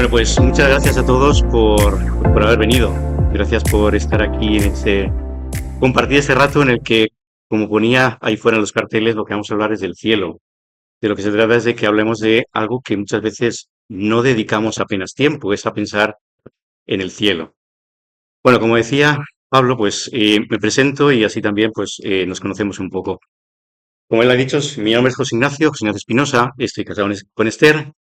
Bueno, pues muchas gracias a todos por haber venido. Gracias por estar aquí compartir ese rato en el que, como ponía ahí fuera en los carteles, lo que vamos a hablar es del cielo. De lo que se trata es de que hablemos de algo que muchas veces no dedicamos apenas tiempo, es a pensar en el cielo. Bueno, como decía Pablo, pues me presento y así también pues nos conocemos un poco. Como él ha dicho, mi nombre es José Ignacio Espinosa, estoy casado con Esther.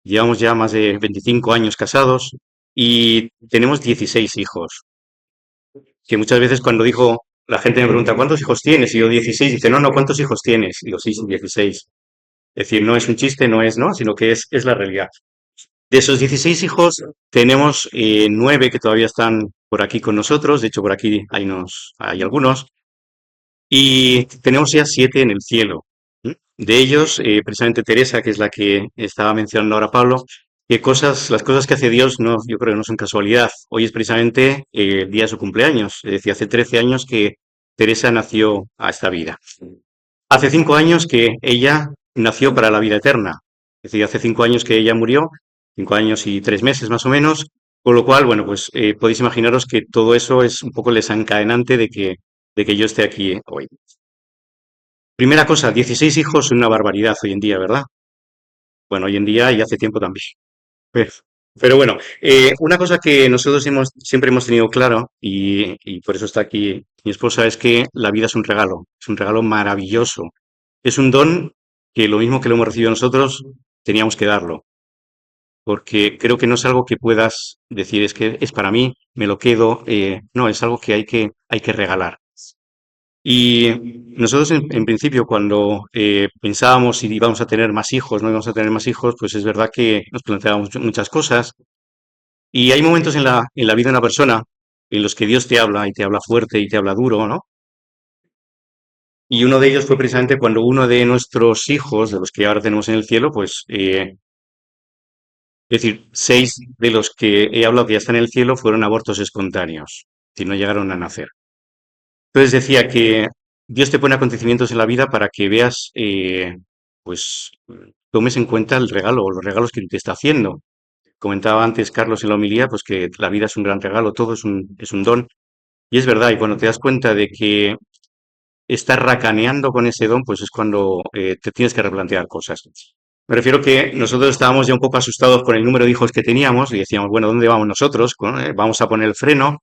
Llevamos ya más de 25 años casados y tenemos 16 hijos. Que muchas veces cuando dijo, la gente me pregunta, ¿cuántos hijos tienes? Y yo 16, dice, no, no, ¿cuántos hijos tienes? Y yo, sí, son 16. Es decir, no es un chiste, no es, ¿no? Sino que es la realidad. De esos 16 hijos, tenemos 9 que todavía están por aquí con nosotros. De hecho, por aquí hay algunos. Y tenemos ya 7 en el cielo. ¿Mm? De ellos, precisamente Teresa, que es la que estaba mencionando ahora Pablo, las cosas que hace Dios, no, yo creo que no son casualidad. Hoy es precisamente el día de su cumpleaños. Es decir, hace 13 años que Teresa nació a esta vida. Hace 5 años que ella nació para la vida eterna. Es decir, hace 5 años que ella murió, 5 años y 3 meses más o menos. Con lo cual, bueno, pues podéis imaginaros que todo eso es un poco el desencadenante de que yo esté aquí hoy. Primera cosa, 16 hijos es una barbaridad hoy en día, ¿verdad? Bueno, hoy en día y hace tiempo también. Pero, pero bueno, una cosa que nosotros siempre hemos tenido claro, y por eso está aquí mi esposa, es que la vida es un regalo maravilloso. Es un don que lo mismo que lo hemos recibido nosotros, teníamos que darlo, porque creo que no es algo que puedas decir, es que es para mí, me lo quedo, no, es algo que hay que regalar. Y nosotros en principio cuando pensábamos si íbamos a tener más hijos, no íbamos a tener más hijos, pues es verdad que nos planteábamos muchas cosas. Y hay momentos en la vida de una persona en los que Dios te habla y te habla fuerte y te habla duro, ¿no? Y uno de ellos fue precisamente cuando uno de nuestros hijos, de los que ahora tenemos en el cielo, pues, es decir, 6 de los que he hablado que ya están en el cielo fueron abortos espontáneos, es decir, no llegaron a nacer. Entonces decía que Dios te pone acontecimientos en la vida para que veas, pues, tomes en cuenta el regalo o los regalos que te está haciendo. Comentaba antes Carlos en la homilía, pues que la vida es un gran regalo, todo es un don. Y es verdad, y cuando te das cuenta de que estás racaneando con ese don, pues es cuando te tienes que replantear cosas. Me refiero que nosotros estábamos ya un poco asustados con el número de hijos que teníamos y decíamos, bueno, ¿dónde vamos nosotros? Vamos a poner el freno.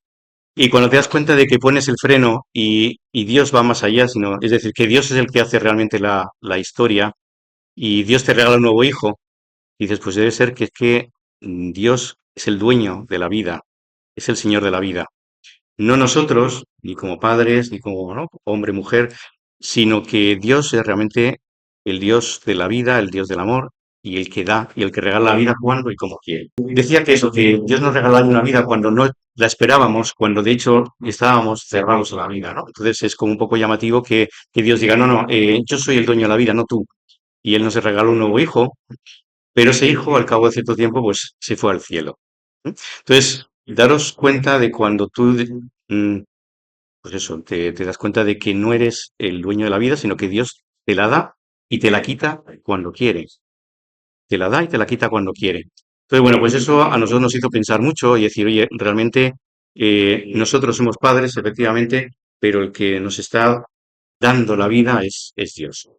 Y cuando te das cuenta de que pones el freno y Dios va más allá, es decir, que Dios es el que hace realmente la historia y Dios te regala un nuevo hijo, dices, pues debe ser que es que Dios es el dueño de la vida, es el Señor de la vida. No nosotros, ni como padres, ni como, ¿no?, hombre, mujer, sino que Dios es realmente el Dios de la vida, el Dios del amor, y el que da, y el que regala la vida cuando y como quiere. Decía que eso, que Dios nos regala una vida cuando no la esperábamos, cuando de hecho estábamos cerrados a la vida, ¿no? Entonces es como un poco llamativo que Dios diga, no, no, yo soy el dueño de la vida, no tú. Y Él nos regaló un nuevo hijo, pero ese hijo, al cabo de cierto tiempo, pues se fue al cielo. ¿Mm? Entonces, daros cuenta de cuando tú, mm, pues eso, te das cuenta de que no eres el dueño de la vida, sino que Dios te la da y te la quita cuando quiere. Te la da y te la quita cuando quiere. Entonces, bueno, pues eso a nosotros nos hizo pensar mucho y decir, oye, realmente nosotros somos padres, efectivamente, pero el que nos está dando la vida es Dios.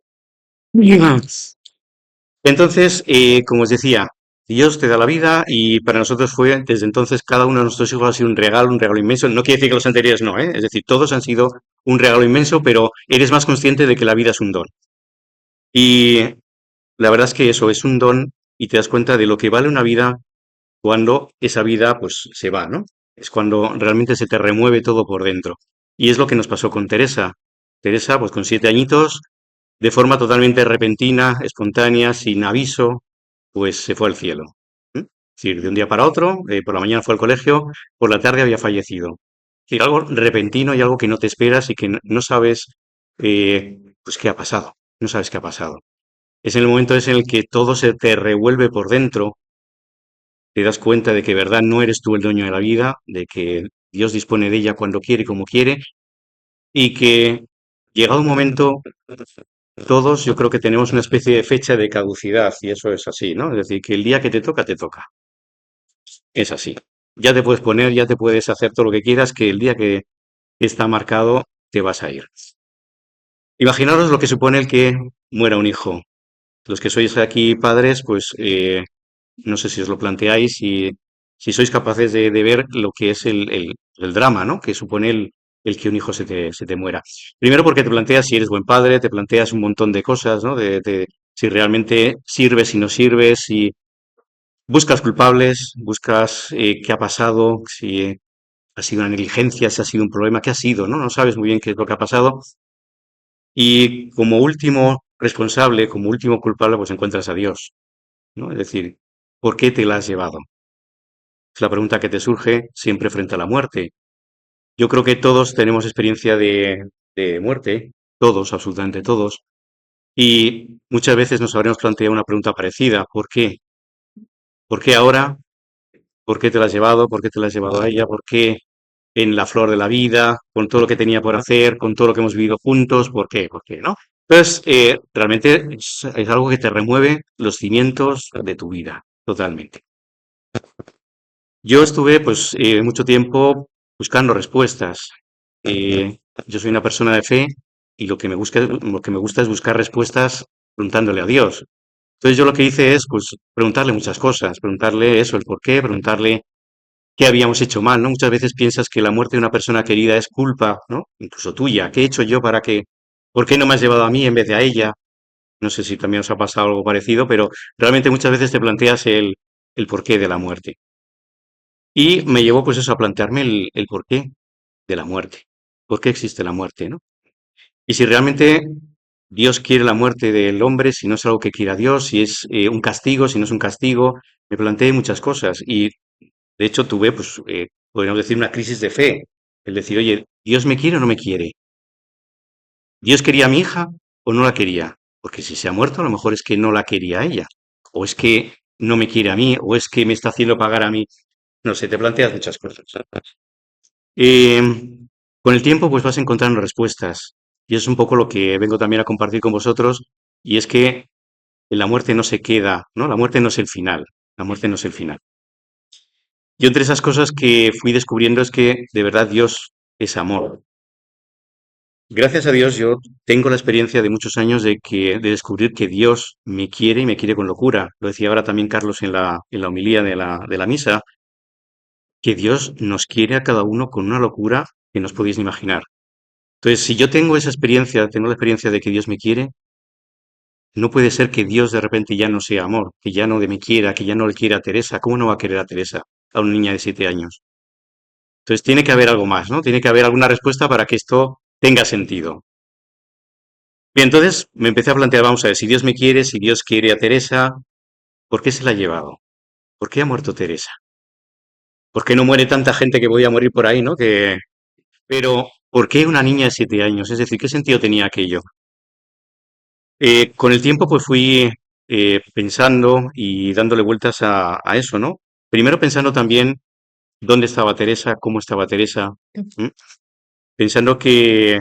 Entonces, como os decía, Dios te da la vida y para nosotros fue, desde entonces, cada uno de nuestros hijos ha sido un regalo inmenso. No quiere decir que los anteriores no, ¿eh? Es decir, todos han sido un regalo inmenso, pero eres más consciente de que la vida es un don. Y la verdad es que eso es un don y te das cuenta de lo que vale una vida cuando esa vida, pues, se va, ¿no? Es cuando realmente se te remueve todo por dentro. Y es lo que nos pasó con Teresa. Teresa, pues con 7 añitos, de forma totalmente repentina, espontánea, sin aviso, pues se fue al cielo. ¿Mm? Es decir, de un día para otro, por la mañana fue al colegio, por la tarde había fallecido. Es decir, algo repentino y algo que no te esperas y que no sabes, pues qué ha pasado. No sabes qué ha pasado. Es en el momento ese en el que todo se te revuelve por dentro, te das cuenta de que, verdad, no eres tú el dueño de la vida, de que Dios dispone de ella cuando quiere y como quiere, y que llegado un momento todos yo creo que tenemos una especie de fecha de caducidad y eso es así, ¿no? Es decir, que el día que te toca, te toca. es así. Ya te puedes poner, ya te puedes hacer todo lo que quieras, que el día que está marcado te vas a ir. Imaginaros lo que supone el que muera un hijo. Los que sois aquí padres, pues no sé si os lo planteáis, si sois capaces de ver lo que es el drama, ¿no? Que supone el que un hijo se te muera. Primero porque te planteas si eres buen padre, te planteas un montón de cosas, ¿no? De si realmente sirves, si no sirves, si buscas culpables, buscas qué ha pasado, si ha sido una negligencia, si ha sido un problema, qué ha sido, ¿no? No sabes muy bien qué es lo que ha pasado. Y como último responsable, como último culpable, pues encuentras a Dios, ¿no? Es decir, ¿por qué te la has llevado? Es la pregunta que te surge siempre frente a la muerte. Yo creo que todos tenemos experiencia de muerte, todos, absolutamente todos, y muchas veces nos habremos planteado una pregunta parecida. ¿Por qué? ¿Por qué ahora? ¿Por qué te la has llevado? ¿Por qué te la has llevado a ella? ¿Por qué en la flor de la vida, con todo lo que tenía por hacer, con todo lo que hemos vivido juntos? ¿Por qué? ¿Por qué? ¿No? Entonces, realmente es algo que te remueve los cimientos de tu vida, totalmente. Yo estuve, pues, mucho tiempo buscando respuestas. Eh, yo soy una persona de fe y lo que me gusta es buscar respuestas preguntándole a Dios. Entonces yo lo que hice es, pues, preguntarle muchas cosas, preguntarle eso, el por qué, preguntarle qué habíamos hecho mal, ¿no? Muchas veces piensas que la muerte de una persona querida es culpa, ¿no? Incluso tuya. ¿Qué he hecho yo para que, por qué no me has llevado a mí en vez de a ella? No sé si también os ha pasado algo parecido, pero realmente muchas veces te planteas el porqué de la muerte. Y me llevó pues eso a plantearme el porqué de la muerte. ¿Por qué existe la muerte, no? Y si realmente Dios quiere la muerte del hombre, si no es algo que quiera Dios, si es un castigo, si no es un castigo, me planteé muchas cosas. Y de hecho tuve, pues, podríamos decir, una crisis de fe. El decir, oye, ¿Dios me quiere o no me quiere? ¿Dios quería a mi hija o no la quería? Porque si se ha muerto, a lo mejor es que no la quería a ella. O es que no me quiere a mí, o es que me está haciendo pagar a mí. No sé, te planteas muchas cosas. Eh, con el tiempo, pues vas encontrando respuestas. Y es un poco lo que vengo también a compartir con vosotros. Y es que la muerte no se queda, ¿no? La muerte no es el final. La muerte no es el final. Yo entre esas cosas que fui descubriendo es que de verdad Dios es amor. Gracias a Dios yo tengo la experiencia de muchos años de descubrir que Dios me quiere y me quiere con locura. Lo decía ahora también Carlos en la homilía de la misa, que Dios nos quiere a cada uno con una locura que no os podéis ni imaginar. Entonces, si yo tengo esa experiencia, tengo la experiencia de que Dios me quiere, no puede ser que Dios de repente ya no sea amor, que ya no me quiera, que ya no le quiera a Teresa. ¿Cómo no va a querer a Teresa, a una niña de 7 años? Entonces tiene que haber algo más, ¿no? Tiene que haber alguna respuesta para que esto tenga sentido. Bien, entonces me empecé a plantear, vamos a ver, si Dios me quiere, si Dios quiere a Teresa, ¿por qué se la ha llevado? ¿Por qué ha muerto Teresa? ¿Por qué no muere tanta gente que voy a morir por ahí, ¿no? Pero, ¿por qué una niña de 7 años? Es decir, ¿qué sentido tenía aquello? Con el tiempo, pues fui pensando y dándole vueltas a eso, ¿no? Primero pensando también dónde estaba Teresa, cómo estaba Teresa, ¿m? Pensando que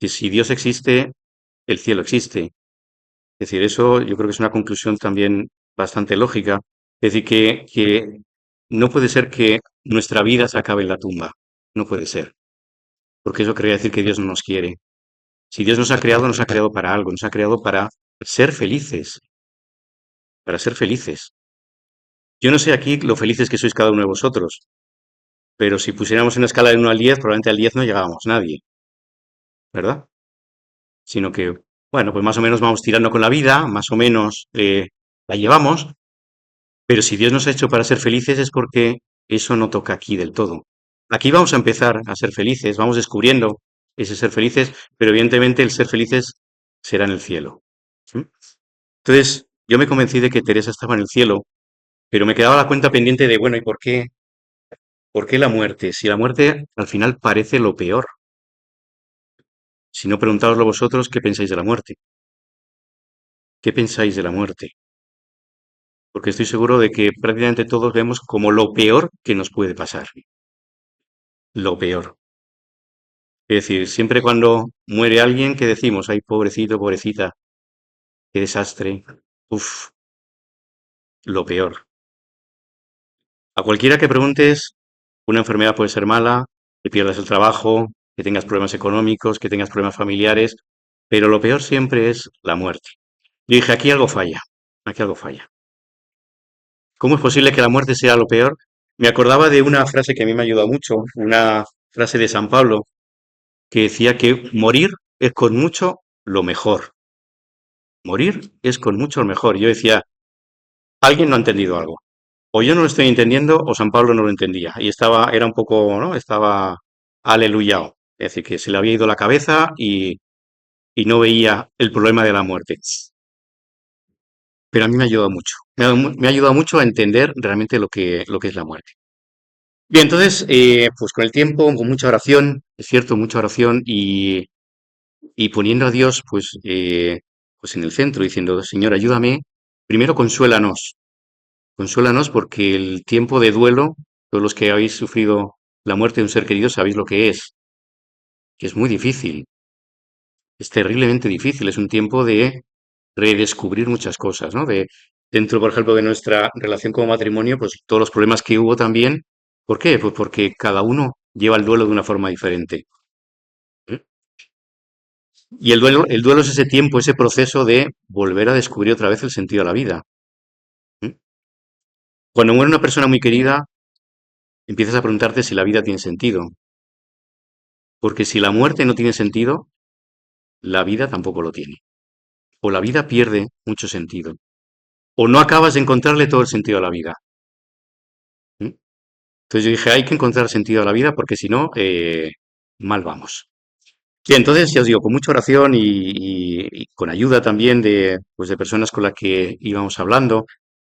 si Dios existe, el cielo existe. Es decir, eso yo creo que es una conclusión también bastante lógica. Es decir, que no puede ser que nuestra vida se acabe en la tumba. No puede ser. Porque eso querría decir que Dios no nos quiere. Si Dios nos ha creado para algo, nos ha creado para ser felices, para ser felices. Yo no sé aquí lo felices que sois cada uno de vosotros, pero si pusiéramos una escala de 1 al 10, probablemente al 10 no llegábamos nadie, ¿verdad? Sino que, bueno, pues más o menos vamos tirando con la vida, más o menos la llevamos, pero si Dios nos ha hecho para ser felices es porque eso no toca aquí del todo. Aquí vamos a empezar a ser felices, vamos descubriendo ese ser felices, pero evidentemente el ser felices será en el cielo. ¿Sí? Entonces, yo me convencí de que Teresa estaba en el cielo, pero me quedaba la cuenta pendiente de, bueno, ¿y por qué? ¿Por qué la muerte? Si la muerte al final parece lo peor. Si no, preguntaoslo vosotros, ¿qué pensáis de la muerte? ¿Qué pensáis de la muerte? Porque estoy seguro de que prácticamente todos vemos como lo peor que nos puede pasar. Lo peor. Es decir, siempre cuando muere alguien, ¿qué decimos? Ay, pobrecito, pobrecita, qué desastre. Uf, lo peor. A cualquiera que preguntes, una enfermedad puede ser mala, que pierdas el trabajo, que tengas problemas económicos, que tengas problemas familiares, pero lo peor siempre es la muerte. Yo dije, aquí algo falla, aquí algo falla. ¿Cómo es posible que la muerte sea lo peor? Me acordaba de una frase que a mí me ha ayudado mucho, una frase de San Pablo, que decía que morir es con mucho lo mejor. Morir es con mucho lo mejor. Yo decía, alguien no ha entendido algo. O yo no lo estoy entendiendo, o San Pablo no lo entendía. Y estaba, era un poco, ¿no? Estaba aleluyado. Es decir, que se le había ido la cabeza y no veía el problema de la muerte. Pero a mí me ha ayudado mucho. Me ha ayudado mucho a entender realmente lo que es la muerte. Bien, entonces, pues con el tiempo, con mucha oración, es cierto, mucha oración y poniendo a Dios, pues en el centro, diciendo, Señor, ayúdame. Primero, consuélanos. Consuélanos porque el tiempo de duelo, todos los que habéis sufrido la muerte de un ser querido sabéis lo que es muy difícil, es terriblemente difícil, es un tiempo de redescubrir muchas cosas, ¿no? Dentro, por ejemplo, de nuestra relación como matrimonio, pues todos los problemas que hubo también. ¿Por qué? Pues porque cada uno lleva el duelo de una forma diferente. ¿Eh? Y el duelo es ese tiempo, ese proceso de volver a descubrir otra vez el sentido de la vida. ¿Eh? Cuando muere una persona muy querida, empiezas a preguntarte si la vida tiene sentido. Porque si la muerte no tiene sentido, la vida tampoco lo tiene. O la vida pierde mucho sentido. O no acabas de encontrarle todo el sentido a la vida. ¿Mm? Entonces yo dije, hay que encontrar sentido a la vida porque si no, mal vamos. Y entonces, ya os digo, con mucha oración y con ayuda también de personas con las que íbamos hablando,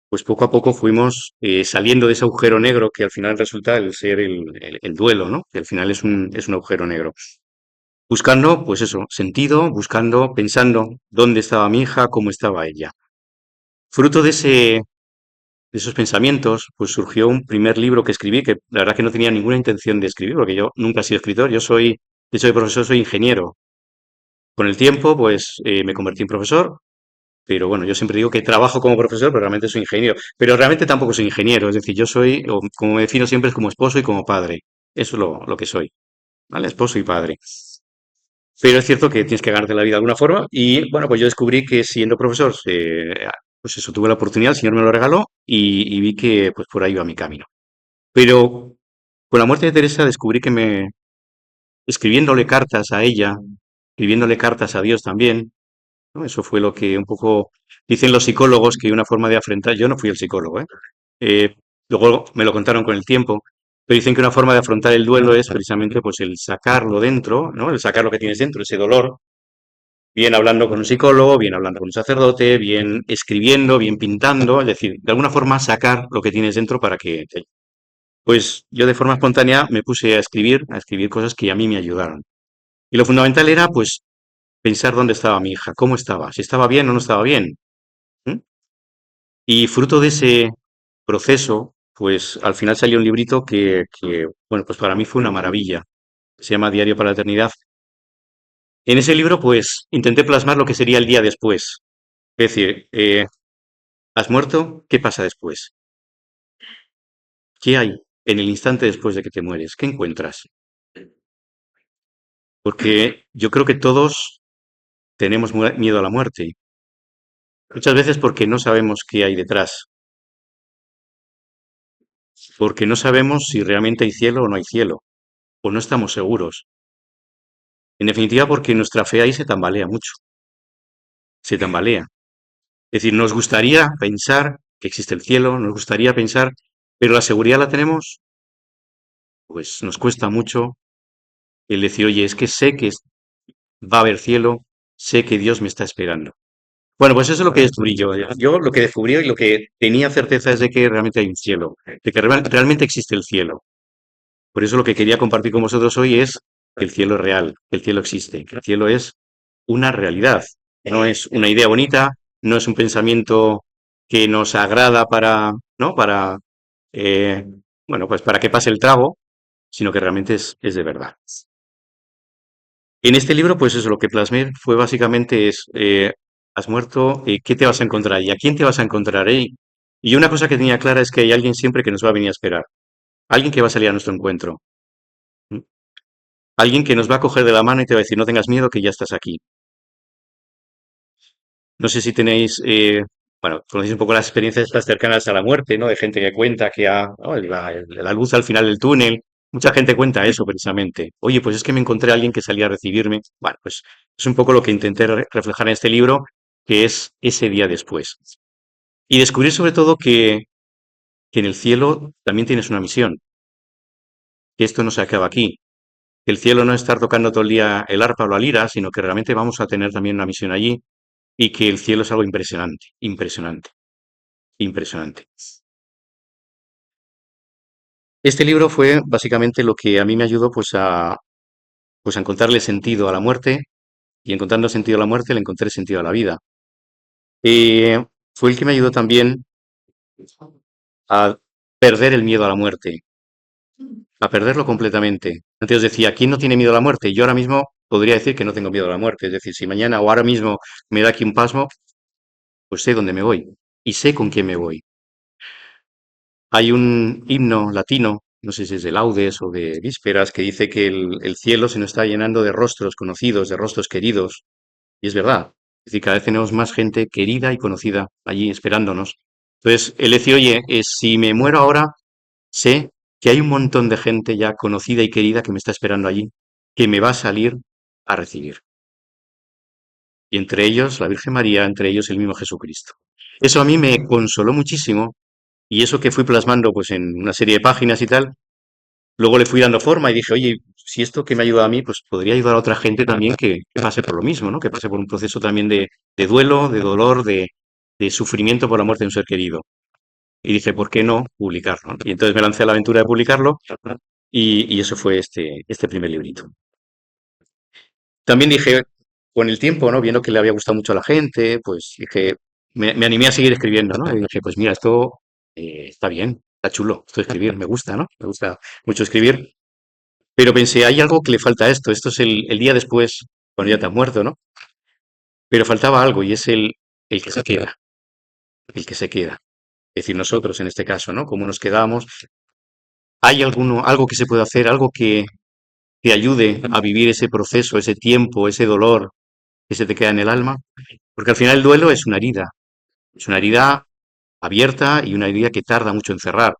pues poco a poco fuimos saliendo de ese agujero negro que al final resulta el ser el duelo, ¿no? Que al final es un agujero negro. Buscando, pues eso, sentido, buscando, pensando dónde estaba mi hija, cómo estaba ella. Fruto de esos pensamientos, pues surgió un primer libro que escribí, que la verdad que no tenía ninguna intención de escribir, porque yo nunca he sido escritor, de hecho de profesor, soy ingeniero. Con el tiempo, pues me convertí en profesor, pero bueno, yo siempre digo que trabajo como profesor, pero realmente soy ingeniero. Pero realmente tampoco soy ingeniero, es decir, yo soy, o como me defino siempre, es como esposo y como padre. Eso es lo que soy, ¿vale? Esposo y padre. Pero es cierto que tienes que ganarte la vida de alguna forma. Y bueno, pues yo descubrí que siendo profesor, pues eso, tuve la oportunidad, el Señor me lo regaló y vi que pues por ahí iba mi camino. Pero con la muerte de Teresa descubrí que escribiéndole cartas a ella, escribiéndole cartas a Dios también, ¿no? Eso fue lo que un poco dicen los psicólogos que una forma de afrontar, yo no fui el psicólogo, ¿eh? Eh, Luego me lo contaron con el tiempo, pero dicen que una forma de afrontar el duelo es precisamente pues el sacarlo dentro, ¿no? El sacar lo que tienes dentro, ese dolor, bien hablando con un psicólogo, bien hablando con un sacerdote, bien escribiendo, bien pintando, es decir, de alguna forma sacar lo que tienes dentro para que pues yo de forma espontánea me puse a escribir cosas que a mí me ayudaron. Y lo fundamental era pues pensar dónde estaba mi hija, cómo estaba, si estaba bien o no estaba bien. ¿Mm? Y fruto de ese proceso, pues al final salió un librito bueno, pues para mí fue una maravilla. Se llama Diario para la Eternidad. En ese libro, pues intenté plasmar lo que sería el día después. Es decir, ¿has muerto? ¿Qué pasa después? ¿Qué hay en el instante después de que te mueres? ¿Qué encuentras? Porque yo creo que todos tenemos miedo a la muerte. Muchas veces porque no sabemos qué hay detrás, porque no sabemos si realmente hay cielo o no hay cielo, o no estamos seguros. En definitiva, porque nuestra fe ahí se tambalea mucho, se tambalea. Es decir, nos gustaría pensar que existe el cielo, nos gustaría pensar, pero la seguridad la tenemos, pues nos cuesta mucho el decir, oye, es que sé que va a haber cielo, sé que Dios me está esperando. Bueno, pues eso es lo que descubrí yo. Yo lo que descubrí y lo que tenía certeza es de que realmente hay un cielo, de que realmente existe el cielo. Por eso lo que quería compartir con vosotros hoy es que el cielo es real, que el cielo existe, que el cielo es una realidad. No es una idea bonita, no es un pensamiento que nos agrada para, ¿no? Para, eh, bueno, pues para que pase el trago, sino que realmente es de verdad. En este libro, pues eso, lo que plasmé fue básicamente has muerto, ¿qué te vas a encontrar? ¿Y a quién te vas a encontrar ahí? Y una cosa que tenía clara es que hay alguien siempre que nos va a venir a esperar, alguien que va a salir a nuestro encuentro, ¿m? Alguien que nos va a coger de la mano y te va a decir, no tengas miedo, que ya estás aquí. No sé si tenéis, bueno, conocéis un poco las experiencias estas cercanas a la muerte, ¿no? De gente que cuenta que oh, la luz al final del túnel. Mucha gente cuenta eso precisamente. Oye, pues es que me encontré a alguien que salía a recibirme. Bueno, pues es un poco lo que intenté reflejar en este libro, que es ese día después. Y descubrir sobre todo que en el cielo también tienes una misión, que esto no se acaba aquí. Que el cielo no es estar tocando todo el día el arpa o la lira, sino que realmente vamos a tener también una misión allí y que el cielo es algo impresionante, impresionante, impresionante. Este libro fue básicamente lo que a mí me ayudó pues a encontrarle sentido a la muerte y encontrando sentido a la muerte le encontré sentido a la vida. Fue el que me ayudó también a perder el miedo a la muerte, a perderlo completamente. Antes os decía, ¿quién no tiene miedo a la muerte? Yo ahora mismo podría decir que no tengo miedo a la muerte. Es decir, si mañana o ahora mismo me da aquí un pasmo, pues sé dónde me voy y sé con quién me voy. Hay un himno latino, no sé si es de laudes o de vísperas, que dice que el cielo se nos está llenando de rostros conocidos, de rostros queridos. Y es verdad. Es decir, cada vez tenemos más gente querida y conocida allí esperándonos. Entonces, él decía, oye, si me muero ahora, sé que hay un montón de gente ya conocida y querida que me está esperando allí, que me va a salir a recibir. Y entre ellos la Virgen María, entre ellos el mismo Jesucristo. Eso a mí me consoló muchísimo y eso que fui plasmando pues en una serie de páginas y tal, luego le fui dando forma y dije, oye, si esto que me ayuda a mí, pues podría ayudar a otra gente también que pase por lo mismo, ¿no? Que pase por un proceso también de duelo, de dolor, de sufrimiento por la muerte de un ser querido. Y dije, ¿por qué no publicarlo? Y entonces me lancé a la aventura de publicarlo y eso fue este primer librito. También dije, con el tiempo, ¿no? Viendo que le había gustado mucho a la gente, pues dije, me animé a seguir escribiendo, ¿no? Y dije, pues mira, esto está bien, está chulo, esto de escribir, me gusta, ¿no? Me gusta mucho escribir. Pero pensé, hay algo que le falta a esto. Esto es el día después, cuando ya te has muerto, ¿no? Pero faltaba algo y es el que se queda, el que se queda. Es decir, nosotros en este caso, ¿no? ¿Cómo nos quedamos? ¿Hay algo que se puede hacer, algo que ayude a vivir ese proceso, ese tiempo, ese dolor que se te queda en el alma? Porque al final el duelo es una herida abierta y una herida que tarda mucho en cerrar.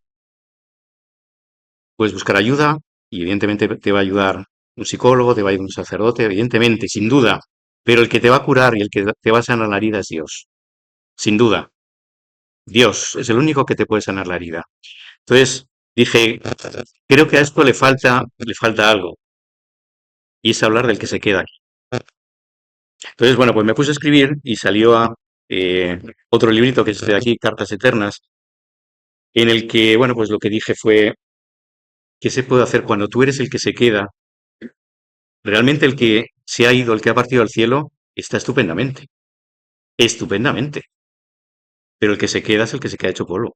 Puedes buscar ayuda y evidentemente te va a ayudar un psicólogo, te va a ayudar un sacerdote, evidentemente, sin duda. Pero el que te va a curar y el que te va a sanar la herida es Dios. Sin duda. Dios es el único que te puede sanar la herida. Entonces dije, creo que a esto le falta algo. Y es hablar del que se queda aquí. Entonces, bueno, pues me puse a escribir y salió eh, otro librito que es de aquí, Cartas Eternas, en el que, bueno, pues lo que dije fue, ¿qué se puede hacer cuando tú eres el que se queda? Realmente el que se ha ido, el que ha partido al cielo, está estupendamente, estupendamente. Pero el que se queda es el que se queda hecho polvo.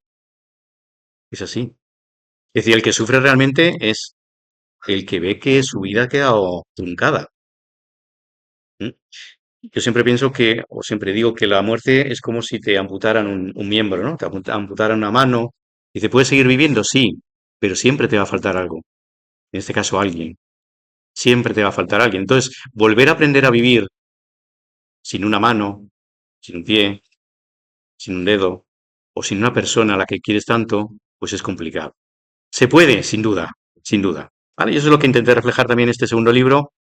Es así. Es decir, el que sufre realmente es el que ve que su vida ha quedado truncada. ¿M? Yo siempre pienso que, o siempre digo que la muerte es como si te amputaran un miembro, ¿no? Te amputaran una mano. Y te puedes seguir viviendo, sí, pero siempre te va a faltar algo. En este caso, alguien. Siempre te va a faltar alguien. Entonces, volver a aprender a vivir sin una mano, sin un pie, sin un dedo o sin una persona a la que quieres tanto, pues es complicado. Se puede, sin duda, sin duda. ¿Vale? Y eso es lo que intenté reflejar también en este segundo libro,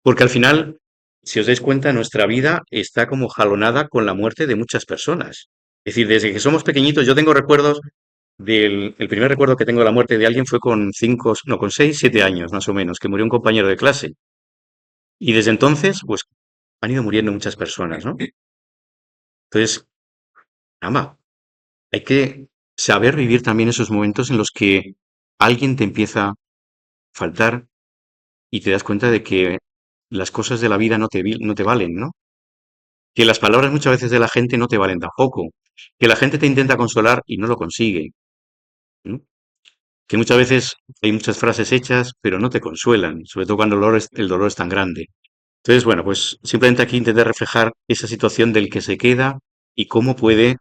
porque al final, si os dais cuenta, nuestra vida está como jalonada con la muerte de muchas personas. Es decir, desde que somos pequeñitos, yo tengo recuerdos el primer recuerdo que tengo de la muerte de alguien fue con 5, no, con 6, 7 años más o menos, que murió un compañero de clase. Y desde entonces, pues han ido muriendo muchas personas, ¿no? Entonces, ama, hay que saber vivir también esos momentos en los que alguien te empieza a faltar y te das cuenta de que las cosas de la vida no te valen, ¿no? Que las palabras muchas veces de la gente no te valen tampoco. Que la gente te intenta consolar y no lo consigue, ¿no? Que muchas veces hay muchas frases hechas, pero no te consuelan, sobre todo cuando el dolor es tan grande. Entonces, bueno, pues simplemente aquí intenté reflejar esa situación del que se queda y cómo puede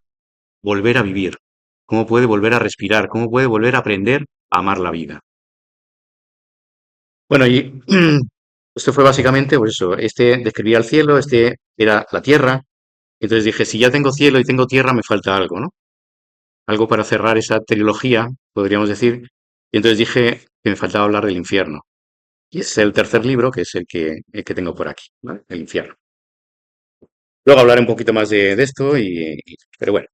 volver a vivir. cómo puede volver a respirar, cómo puede volver a aprender a amar la vida. Bueno, y esto fue básicamente, pues eso, este describía el cielo, este era la tierra. Entonces dije, si ya tengo cielo y tengo tierra, me falta algo, ¿no? Algo para cerrar esa trilogía, podríamos decir. Y entonces dije que me faltaba hablar del infierno. Y ese es el tercer libro, que es el que tengo por aquí, ¿vale? El infierno. Luego hablaré un poquito más de esto, pero bueno.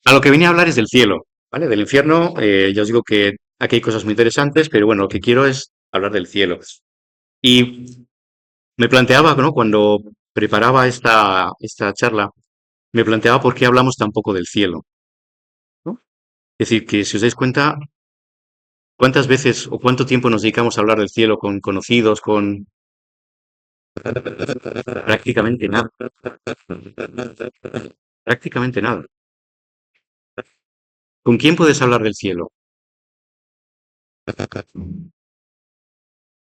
A lo que venía a hablar es del cielo, ¿vale? Del infierno, ya os digo que aquí hay cosas muy interesantes, pero bueno, lo que quiero es hablar del cielo. Y me planteaba, ¿no? Cuando preparaba esta charla, me planteaba por qué hablamos tan poco del cielo, ¿no? Es decir, que si os dais cuenta, cuántas veces o cuánto tiempo nos dedicamos a hablar del cielo con conocidos, con prácticamente nada, prácticamente nada. ¿Con quién puedes hablar del cielo?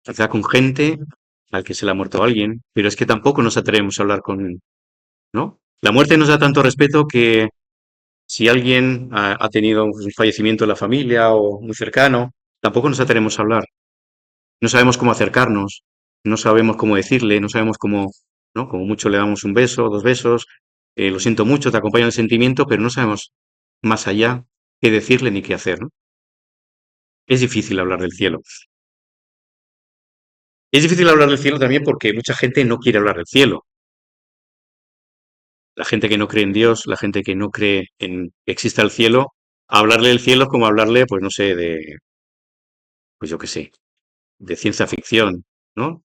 Quizá con gente al que se le ha muerto alguien, pero es que tampoco nos atrevemos a hablar con, ¿no? La muerte nos da tanto respeto que si alguien ha tenido un fallecimiento en la familia o muy cercano, tampoco nos atrevemos a hablar. No sabemos cómo acercarnos, no sabemos cómo decirle, no sabemos cómo, ¿no? Como mucho le damos un beso, dos besos, lo siento mucho, te acompaña el sentimiento, pero no sabemos más allá qué decirle ni qué hacer, ¿no? Es difícil hablar del cielo. Es difícil hablar del cielo también porque mucha gente no quiere hablar del cielo. La gente que no cree en Dios, la gente que no cree en que exista el cielo, hablarle del cielo es como hablarle, pues no sé, pues yo qué sé, de ciencia ficción, ¿no?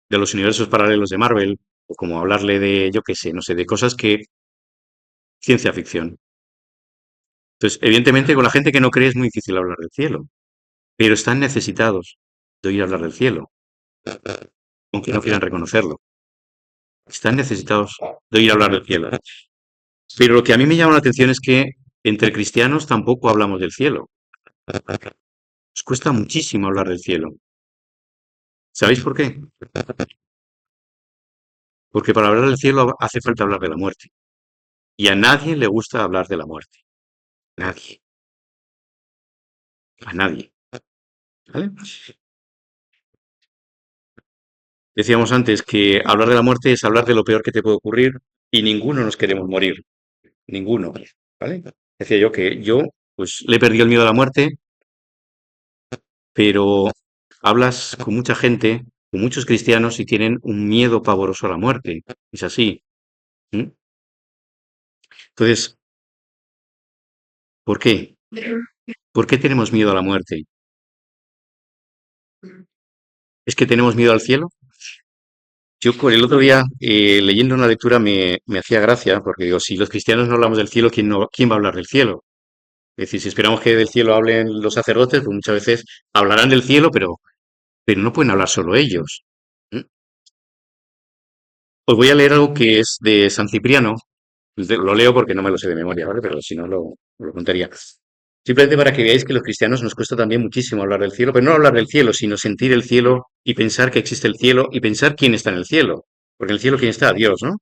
De los universos paralelos de Marvel, o como hablarle de, yo qué sé, no sé, de cosas que ciencia ficción. Entonces, evidentemente, con la gente que no cree es muy difícil hablar del cielo, pero están necesitados de oír hablar del cielo, aunque no quieran reconocerlo. Están necesitados de oír hablar del cielo. Pero lo que a mí me llama la atención es que entre cristianos tampoco hablamos del cielo. Nos cuesta muchísimo hablar del cielo. ¿Sabéis por qué? Porque para hablar del cielo hace falta hablar de la muerte. Y a nadie le gusta hablar de la muerte. Nadie. A nadie. ¿Vale? Decíamos antes que hablar de la muerte es hablar de lo peor que te puede ocurrir y ninguno nos queremos morir. Ninguno. ¿Vale? Decía yo que yo, pues, le he perdido el miedo a la muerte, pero hablas con mucha gente, con muchos cristianos y tienen un miedo pavoroso a la muerte. Es así. ¿Mm? Entonces, ¿por qué? ¿Por qué tenemos miedo a la muerte? ¿Es que tenemos miedo al cielo? Yo el otro día, leyendo una lectura, me hacía gracia, porque digo, si los cristianos no hablamos del cielo, ¿quién va a hablar del cielo? Es decir, si esperamos que del cielo hablen los sacerdotes, pues muchas veces hablarán del cielo, pero no pueden hablar solo ellos. ¿Mm? Os voy a leer algo que es de San Cipriano. Lo leo porque no me lo sé de memoria, ¿vale? Pero si no, lo contaría. Simplemente para que veáis que los cristianos nos cuesta también muchísimo hablar del cielo, pero no hablar del cielo, sino sentir el cielo y pensar que existe el cielo y pensar quién está en el cielo. Porque en el cielo, ¿quién está? Dios, ¿no?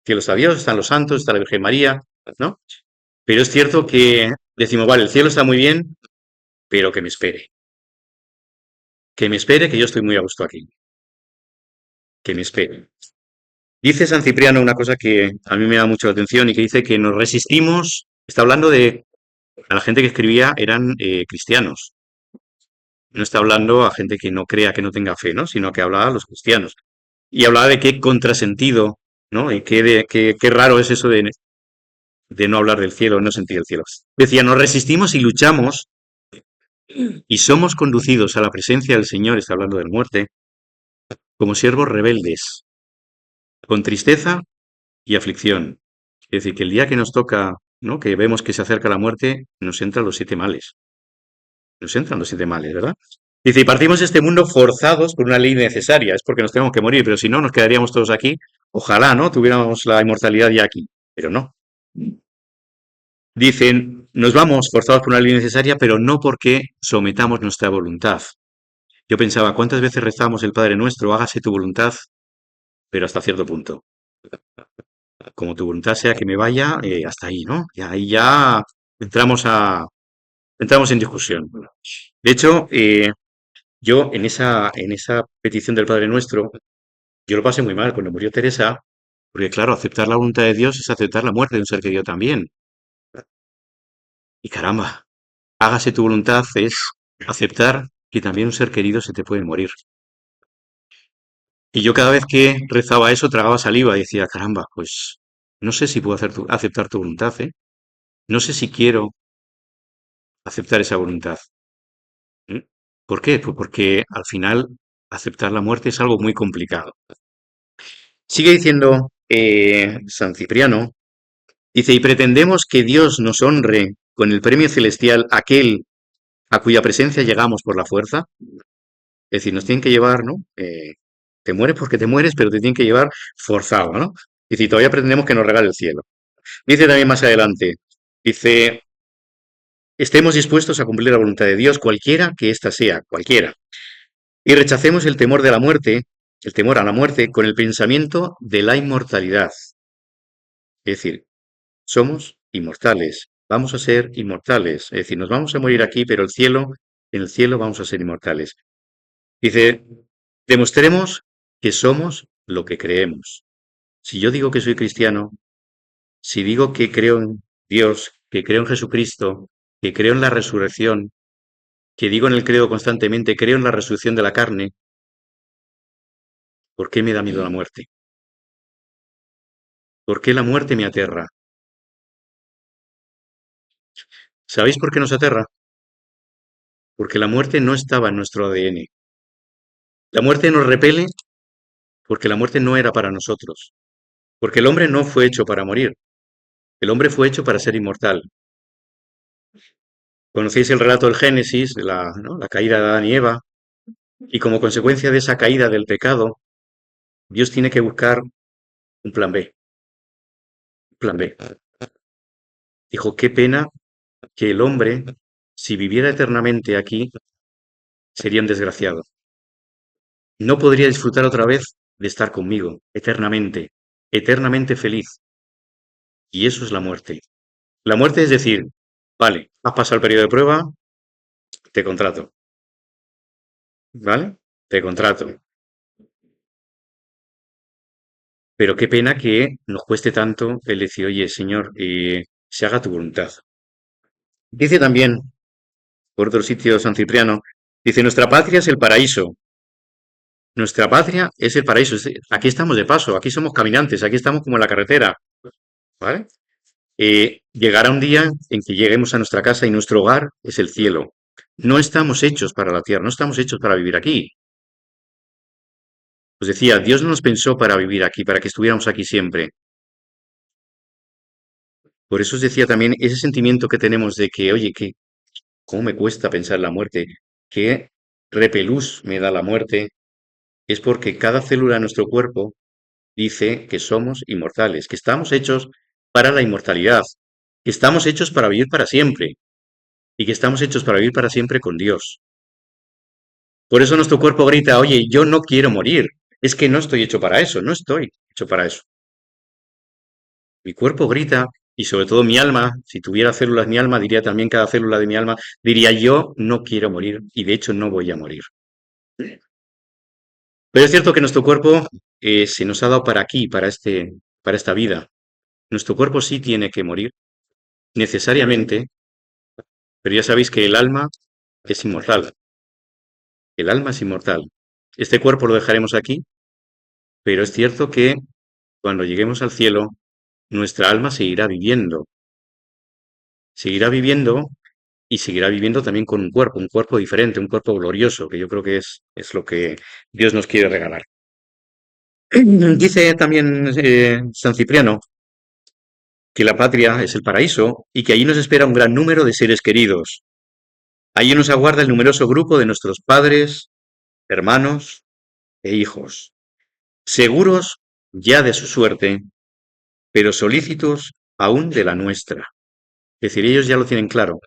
Cielo está Dios, están los santos, está la Virgen María, ¿no? Pero es cierto que decimos, vale, el cielo está muy bien, pero que me espere, que yo estoy muy a gusto aquí, que me espere. Dice San Cipriano una cosa que a mí me da mucho la atención y que dice que nos resistimos, está hablando de, a la gente que escribía eran cristianos, no está hablando a gente que no crea, que no tenga fe, ¿no? Sino que hablaba a los cristianos. Y hablaba de qué contrasentido, ¿no? Y qué raro es eso de no hablar del cielo, no sentir el cielo. Decía, nos resistimos y luchamos y somos conducidos a la presencia del Señor, está hablando de la muerte, como siervos rebeldes, con tristeza y aflicción. Es decir, que el día que nos toca, ¿no? Que vemos que se acerca la muerte, nos entran los siete males. Nos entran los siete males, ¿verdad? Dice, y partimos de este mundo forzados por una ley necesaria, es porque nos tenemos que morir, pero si no, nos quedaríamos todos aquí. Ojalá, ¿no? Tuviéramos la inmortalidad ya aquí, pero no. Dicen, nos vamos forzados por una ley necesaria, pero no porque sometamos nuestra voluntad. Yo pensaba, ¿cuántas veces rezamos el Padre Nuestro, hágase tu voluntad, pero hasta cierto punto? como tu voluntad sea que me vaya, hasta ahí, ¿no? Y ahí ya entramos entramos en discusión. De hecho, yo en esa petición del Padre Nuestro, yo lo pasé muy mal cuando murió Teresa, porque claro, aceptar la voluntad de Dios es aceptar la muerte de un ser querido también. Y caramba, hágase tu voluntad es aceptar que también un ser querido se te puede morir. Y yo cada vez que rezaba eso tragaba saliva y decía, caramba, pues no sé si puedo aceptar tu voluntad, ¿eh? No sé si quiero aceptar esa voluntad. ¿Mm? ¿Por qué? Pues porque al final aceptar la muerte es algo muy complicado. Sigue diciendo San Cipriano, dice, y pretendemos que Dios nos honre con el premio celestial aquel a cuya presencia llegamos por la fuerza. Es decir, nos tienen que llevar, ¿no? Te mueres porque te mueres, pero te tienen que llevar forzado, ¿no? Es decir, todavía pretendemos que nos regale el cielo. Dice también más adelante, dice, estemos dispuestos a cumplir la voluntad de Dios, cualquiera que ésta sea, cualquiera. Y rechacemos el temor de la muerte, el temor a la muerte, con el pensamiento de la inmortalidad. Es decir, somos inmortales, vamos a ser inmortales. Es decir, nos vamos a morir aquí, pero en el cielo vamos a ser inmortales. Dice, demostremos que somos lo que creemos. Si yo digo que soy cristiano, si digo que creo en Dios, que creo en Jesucristo, que creo en la resurrección, que digo en el credo constantemente, creo en la resurrección de la carne, ¿por qué me da miedo la muerte? ¿Por qué la muerte me aterra? ¿Sabéis por qué nos aterra? Porque la muerte no estaba en nuestro ADN. La muerte nos repele porque la muerte no era para nosotros. Porque el hombre no fue hecho para morir. El hombre fue hecho para ser inmortal. Conocéis el relato del Génesis, de ¿no? La caída de Adán y Eva, y como consecuencia de esa caída del pecado, Dios tiene que buscar un plan B. Un plan B. Dijo, qué pena que el hombre, si viviera eternamente aquí, sería un desgraciado. No podría disfrutar otra vez de estar conmigo, eternamente, eternamente feliz. Y eso es la muerte. La muerte es decir, vale, has pasado el periodo de prueba, te contrato, ¿vale? Te contrato. Pero qué pena que nos cueste tanto el decir, oye, Señor, se haga tu voluntad. Dice también, por otro sitio, San Cipriano, dice, nuestra patria es el paraíso. Nuestra patria es el paraíso. Aquí estamos de paso, aquí somos caminantes, aquí estamos como en la carretera, ¿vale? Llegará un día en que lleguemos a nuestra casa y nuestro hogar es el cielo. No estamos hechos para la tierra, no estamos hechos para vivir aquí. Os decía, Dios no nos pensó para vivir aquí, para que estuviéramos aquí siempre. Por eso os decía también ese sentimiento que tenemos de que, oye, que cómo me cuesta pensar en la muerte, qué repelús me da la muerte, es porque cada célula de nuestro cuerpo dice que somos inmortales, que estamos hechos para la inmortalidad, que estamos hechos para vivir para siempre y que estamos hechos para vivir para siempre con Dios. Por eso nuestro cuerpo grita, oye, yo no quiero morir, es que no estoy hecho para eso, no estoy hecho para eso. Mi cuerpo grita y sobre todo mi alma, si tuviera células mi alma, diría también cada célula de mi alma, diría yo no quiero morir y de hecho no voy a morir. Pero es cierto que nuestro cuerpo se nos ha dado para aquí, para esta vida. Nuestro cuerpo sí tiene que morir necesariamente, pero ya sabéis que el alma es inmortal. El alma es inmortal. Este cuerpo lo dejaremos aquí, pero es cierto que cuando lleguemos al cielo, nuestra alma seguirá viviendo y seguirá viviendo también con un cuerpo diferente, un cuerpo glorioso, que yo creo que es lo que Dios nos quiere regalar. Dice también San Cipriano que la patria es el paraíso y que allí nos espera un gran número de seres queridos. Allí nos aguarda el numeroso grupo de nuestros padres, hermanos e hijos, seguros ya de su suerte, pero solícitos aún de la nuestra. Es decir, ellos ya lo tienen claro.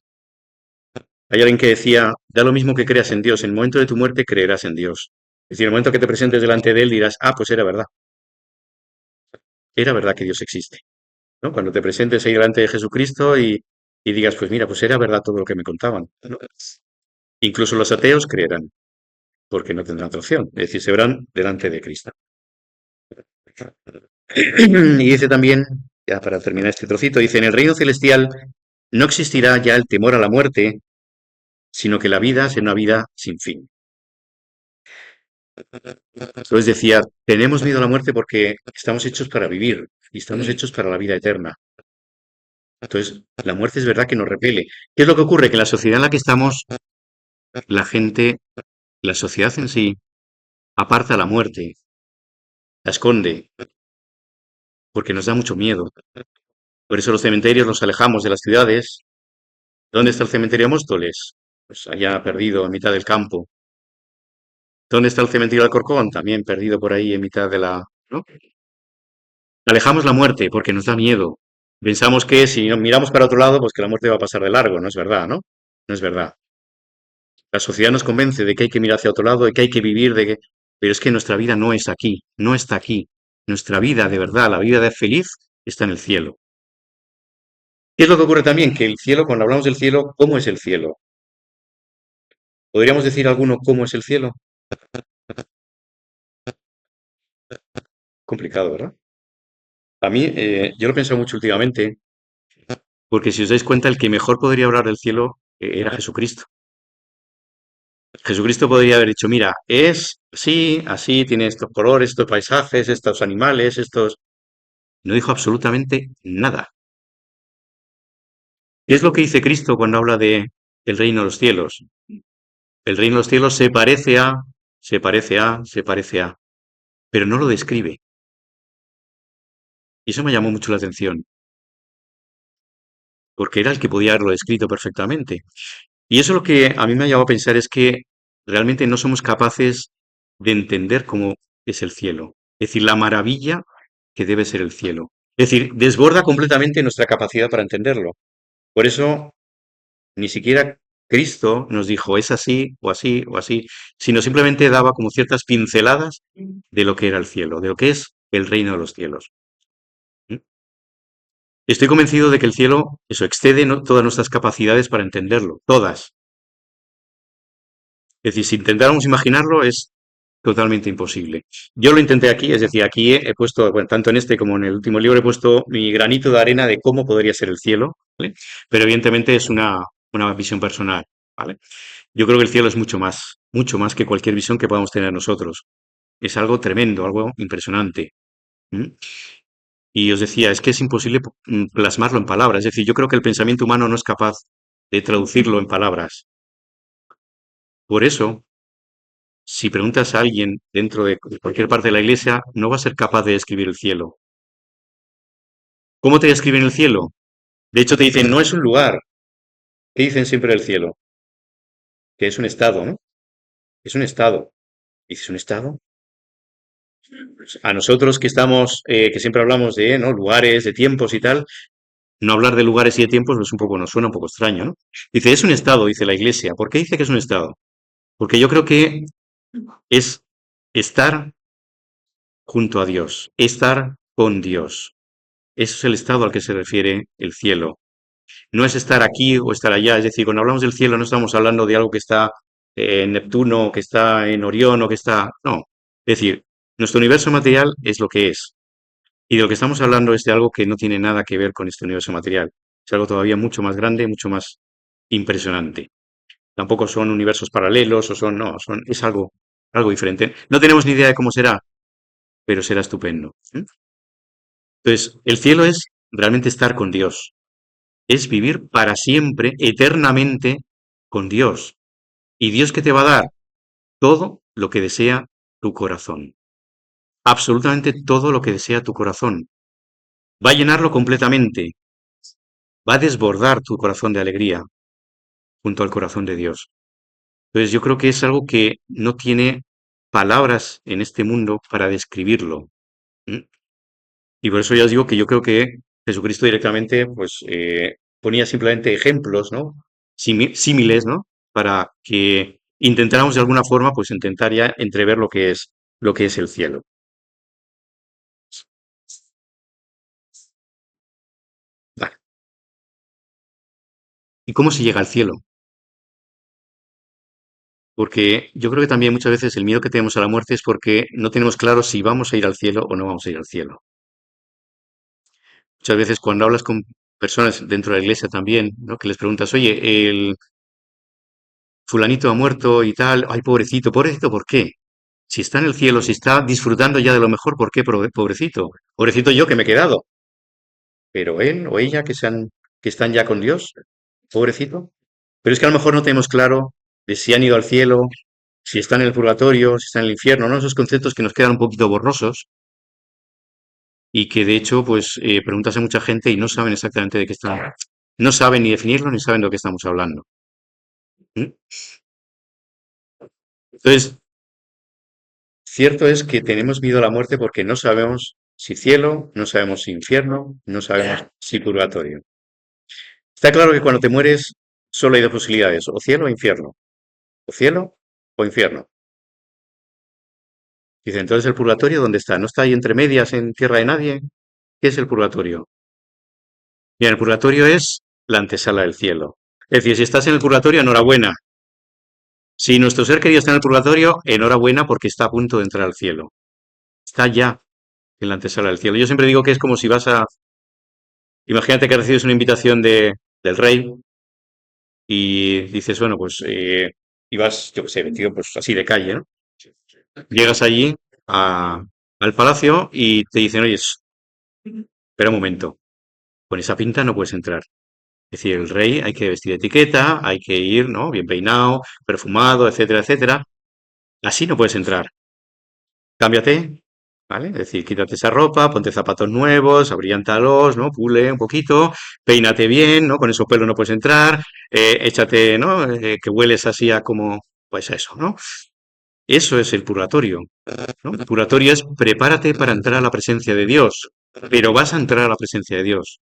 Hay alguien que decía, da lo mismo que creas en Dios, en el momento de tu muerte creerás en Dios. Es decir, en el momento que te presentes delante de Él dirás, ah, pues era verdad. era verdad que Dios existe, ¿no? Cuando te presentes ahí delante de Jesucristo y digas, pues mira, pues era verdad todo lo que me contaban, ¿no? Incluso los ateos creerán, porque no tendrán otra opción, es decir, se verán delante de Cristo. Y dice también, ya para terminar este trocito, dice, en el reino celestial no existirá ya el temor a la muerte, sino que la vida será una vida sin fin. Entonces decía, tenemos miedo a la muerte porque estamos hechos para vivir y estamos hechos para la vida eterna. Entonces, la muerte es verdad que nos repele. ¿Qué es lo que ocurre? Que en la sociedad en la que estamos, la gente, la sociedad en sí, aparta la muerte, la esconde, porque nos da mucho miedo. Por eso los cementerios los alejamos de las ciudades. ¿Dónde está el cementerio de Móstoles? Pues allá perdido, en mitad del campo. ¿Dónde está el cementerio de Alcorcón? También perdido por ahí, en mitad de la... ¿no? Alejamos la muerte porque nos da miedo. Pensamos que si miramos para otro lado, pues que la muerte va a pasar de largo. No es verdad, ¿no? No es verdad. La sociedad nos convence de que hay que mirar hacia otro lado, de que hay que vivir, de que... Pero es que nuestra vida no es aquí, no está aquí. Nuestra vida, de verdad, la vida de feliz, está en el cielo. ¿Qué es lo que ocurre también? Que el cielo, cuando hablamos del cielo, ¿cómo es el cielo? ¿Podríamos decir alguno cómo es el cielo? Complicado, ¿verdad? A mí, yo lo he pensado mucho últimamente, porque si os dais cuenta, el que mejor podría hablar del cielo era Jesucristo. Jesucristo podría haber dicho, mira, es así, así, tiene estos colores, estos paisajes, estos animales, estos... No dijo absolutamente nada. ¿Qué es lo que dice Cristo cuando habla de el reino de los cielos? El reino de los cielos se parece a, se parece a, se parece a, pero no lo describe. Y eso me llamó mucho la atención, porque era el que podía haberlo descrito perfectamente. Y eso lo que a mí me ha llevado a pensar es que realmente no somos capaces de entender cómo es el cielo. Es decir, la maravilla que debe ser el cielo. Es decir, desborda completamente nuestra capacidad para entenderlo. Por eso, ni siquiera Cristo nos dijo es así o así o así, sino simplemente daba como ciertas pinceladas de lo que era el cielo, de lo que es el reino de los cielos. ¿Mm? Estoy convencido de que el cielo, eso, excede todas nuestras capacidades para entenderlo, todas. Es decir, si intentáramos imaginarlo, es totalmente imposible. Yo lo intenté aquí, es decir, aquí he puesto, bueno, tanto en este como en el último libro, he puesto mi granito de arena de cómo podría ser el cielo, ¿vale? Pero evidentemente es una visión personal, ¿vale? Yo creo que el cielo es mucho más que cualquier visión que podamos tener nosotros. Es algo tremendo, algo impresionante. ¿M? Y os decía, es que es imposible plasmarlo en palabras. Es decir, yo creo que el pensamiento humano no es capaz de traducirlo en palabras. Por eso, si preguntas a alguien dentro de cualquier parte de la iglesia, no va a ser capaz de describir el cielo. ¿Cómo te describen el cielo? De hecho, te dicen, no es un lugar. ¿Qué dicen siempre del cielo? Que es un estado, ¿no? Es un estado. ¿Dices un estado? A nosotros que estamos, que siempre hablamos de, ¿no? Lugares, de tiempos y tal, no hablar de lugares y de tiempos es un poco, nos suena un poco extraño, ¿no? Dice, es un estado, dice la iglesia. ¿Por qué dice que es un estado? Porque yo creo que es estar junto a Dios, estar con Dios. Eso es el estado al que se refiere el cielo. No es estar aquí o estar allá. Es decir, cuando hablamos del cielo no estamos hablando de algo que está en Neptuno, que está en Orión o que está... No. Es decir, nuestro universo material es lo que es. Y de lo que estamos hablando es de algo que no tiene nada que ver con este universo material. Es algo todavía mucho más grande, mucho más impresionante. Tampoco son universos paralelos o son... No, son, es algo diferente. No tenemos ni idea de cómo será, pero será estupendo. ¿Mm? Entonces, el cielo es realmente estar con Dios. Es vivir para siempre, eternamente, con Dios. Y Dios que te va a dar todo lo que desea tu corazón. Absolutamente todo lo que desea tu corazón. Va a llenarlo completamente. Va a desbordar tu corazón de alegría junto al corazón de Dios. Entonces yo creo que es algo que no tiene palabras en este mundo para describirlo. ¿M? Y por eso ya os digo que yo creo que Jesucristo directamente pues ponía simplemente ejemplos, ¿no? Símiles, ¿no? Para que intentáramos de alguna forma pues intentar ya entrever lo que es el cielo. ¿Y cómo se llega al cielo? Porque yo creo que también muchas veces el miedo que tenemos a la muerte es porque no tenemos claro si vamos a ir al cielo o no vamos a ir al cielo. Muchas veces cuando hablas con personas dentro de la iglesia también, ¿no? Que les preguntas, oye, el fulanito ha muerto y tal, ay, pobrecito, pobrecito, ¿por qué? Si está en el cielo, si está disfrutando ya de lo mejor, ¿por qué pobrecito? Pobrecito yo que me he quedado, pero él o ella que están ya con Dios, pobrecito. Pero es que a lo mejor no tenemos claro de si han ido al cielo, si están en el purgatorio, si están en el infierno, ¿no? Esos conceptos que nos quedan un poquito borrosos y que de hecho, pues, preguntas a mucha gente y no saben exactamente de qué están, no saben ni definirlo ni saben de lo que estamos hablando. ¿Mm? Entonces, cierto es que tenemos miedo a la muerte porque no sabemos si cielo, no sabemos si infierno, no sabemos si purgatorio. Está claro que cuando te mueres solo hay dos posibilidades, o cielo o infierno, o cielo o infierno. Dice, entonces el purgatorio, ¿dónde está? ¿No está ahí entre medias en tierra de nadie? ¿Qué es el purgatorio? Bien, el purgatorio es la antesala del cielo. Es decir, si estás en el purgatorio, enhorabuena. Si nuestro ser querido está en el purgatorio, enhorabuena porque está a punto de entrar al cielo. Está ya en la antesala del cielo. Yo siempre digo que es como si vas a... Imagínate que recibes una invitación del rey y dices, bueno, pues y vas, yo qué sé, vestido pues así de calle, ¿no? Llegas allí al palacio y te dicen, oye, espera un momento, con esa pinta no puedes entrar. Es decir, el rey hay que vestir etiqueta, hay que ir, ¿no? Bien peinado, perfumado, etcétera, etcétera. Así no puedes entrar. Cámbiate, ¿vale? Es decir, quítate esa ropa, ponte zapatos nuevos, abrillántalos, ¿no? Pule un poquito, peínate bien, ¿no? Con esos pelos no puedes entrar, échate, ¿no? Que hueles así a como, pues eso, ¿no? Eso es el purgatorio, ¿no? El purgatorio es prepárate para entrar a la presencia de Dios, pero vas a entrar a la presencia de Dios.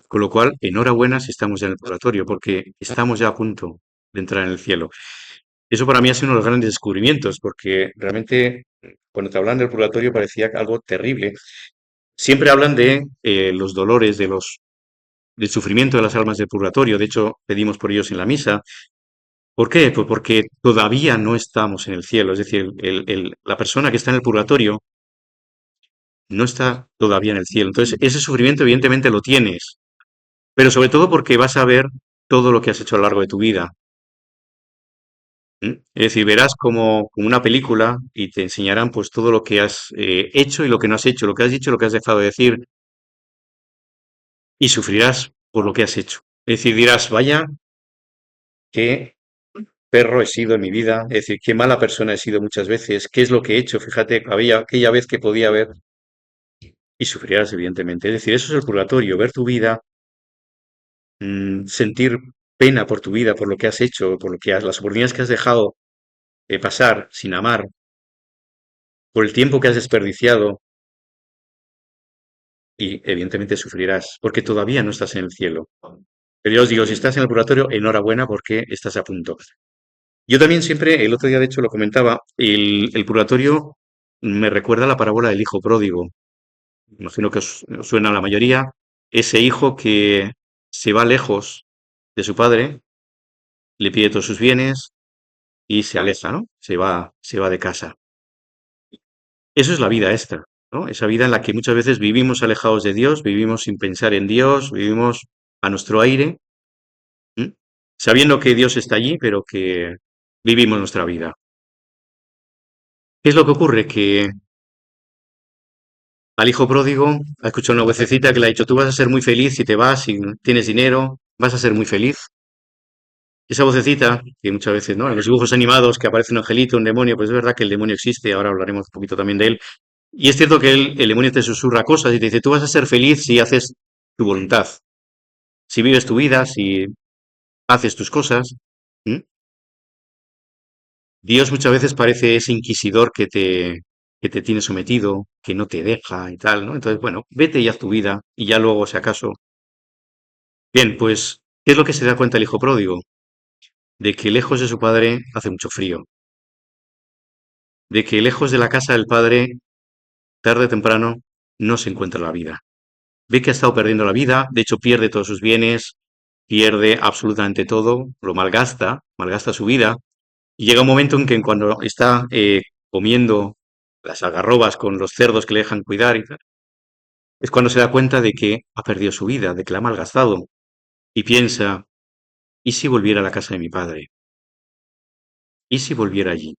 Con lo cual, enhorabuena si estamos ya en el purgatorio, porque estamos ya a punto de entrar en el cielo. Eso para mí ha sido uno de los grandes descubrimientos, porque realmente cuando te hablan del purgatorio parecía algo terrible. Siempre hablan de los dolores, del sufrimiento de las almas del purgatorio. De hecho, pedimos por ellos en la misa. ¿Por qué? Pues porque todavía no estamos en el cielo. Es decir, la persona que está en el purgatorio no está todavía en el cielo. Entonces, ese sufrimiento evidentemente lo tienes, pero sobre todo porque vas a ver todo lo que has hecho a lo largo de tu vida. ¿Mm? Es decir, verás como una película y te enseñarán pues todo lo que has hecho y lo que no has hecho, lo que has dicho y lo que has dejado de decir, y sufrirás por lo que has hecho. Es decir, dirás, vaya, qué perro he sido en mi vida, es decir, qué mala persona he sido muchas veces, qué es lo que he hecho, fíjate, había aquella vez que podía haber, y sufrirás, evidentemente. Es decir, eso es el purgatorio, ver tu vida, sentir pena por tu vida, por lo que has hecho, por lo que las oportunidades que has dejado de pasar sin amar, por el tiempo que has desperdiciado, y evidentemente sufrirás, porque todavía no estás en el cielo. Pero yo os digo, si estás en el purgatorio, enhorabuena porque estás a punto. Yo también siempre, el otro día de hecho lo comentaba, el purgatorio me recuerda a la parábola del hijo pródigo. Imagino que os suena a la mayoría. Ese hijo que se va lejos de su padre, le pide todos sus bienes y se aleja, ¿no? Se va de casa. Eso es la vida esta, ¿no? Esa vida en la que muchas veces vivimos alejados de Dios, vivimos sin pensar en Dios, vivimos a nuestro aire, ¿m? Sabiendo que Dios está allí, pero que vivimos nuestra vida. ¿Qué es lo que ocurre? Que al hijo pródigo ha escuchado una vocecita que le ha dicho, tú vas a ser muy feliz si te vas, si tienes dinero, vas a ser muy feliz. Esa vocecita, que muchas veces, ¿no? En los dibujos animados que aparece un angelito, un demonio, pues es verdad que el demonio existe, ahora hablaremos un poquito también de él. Y es cierto que el demonio te susurra cosas y te dice, tú vas a ser feliz si haces tu voluntad, si vives tu vida, si haces tus cosas. ¿Mm? Dios muchas veces parece ese inquisidor que te tiene sometido, que no te deja y tal, ¿no? Entonces, bueno, vete y haz tu vida y ya luego, si acaso. Bien, pues, ¿qué es lo que se da cuenta el hijo pródigo? De que lejos de su padre hace mucho frío, de que lejos de la casa del padre, tarde o temprano, no se encuentra la vida. Ve que ha estado perdiendo la vida, de hecho pierde todos sus bienes, pierde absolutamente todo, lo malgasta, malgasta su vida, y llega un momento en que cuando está comiendo las algarrobas con los cerdos que le dejan cuidar y tal, es cuando se da cuenta de que ha perdido su vida, de que la ha malgastado, y piensa, ¿y si volviera a la casa de mi padre? ¿Y si volviera allí?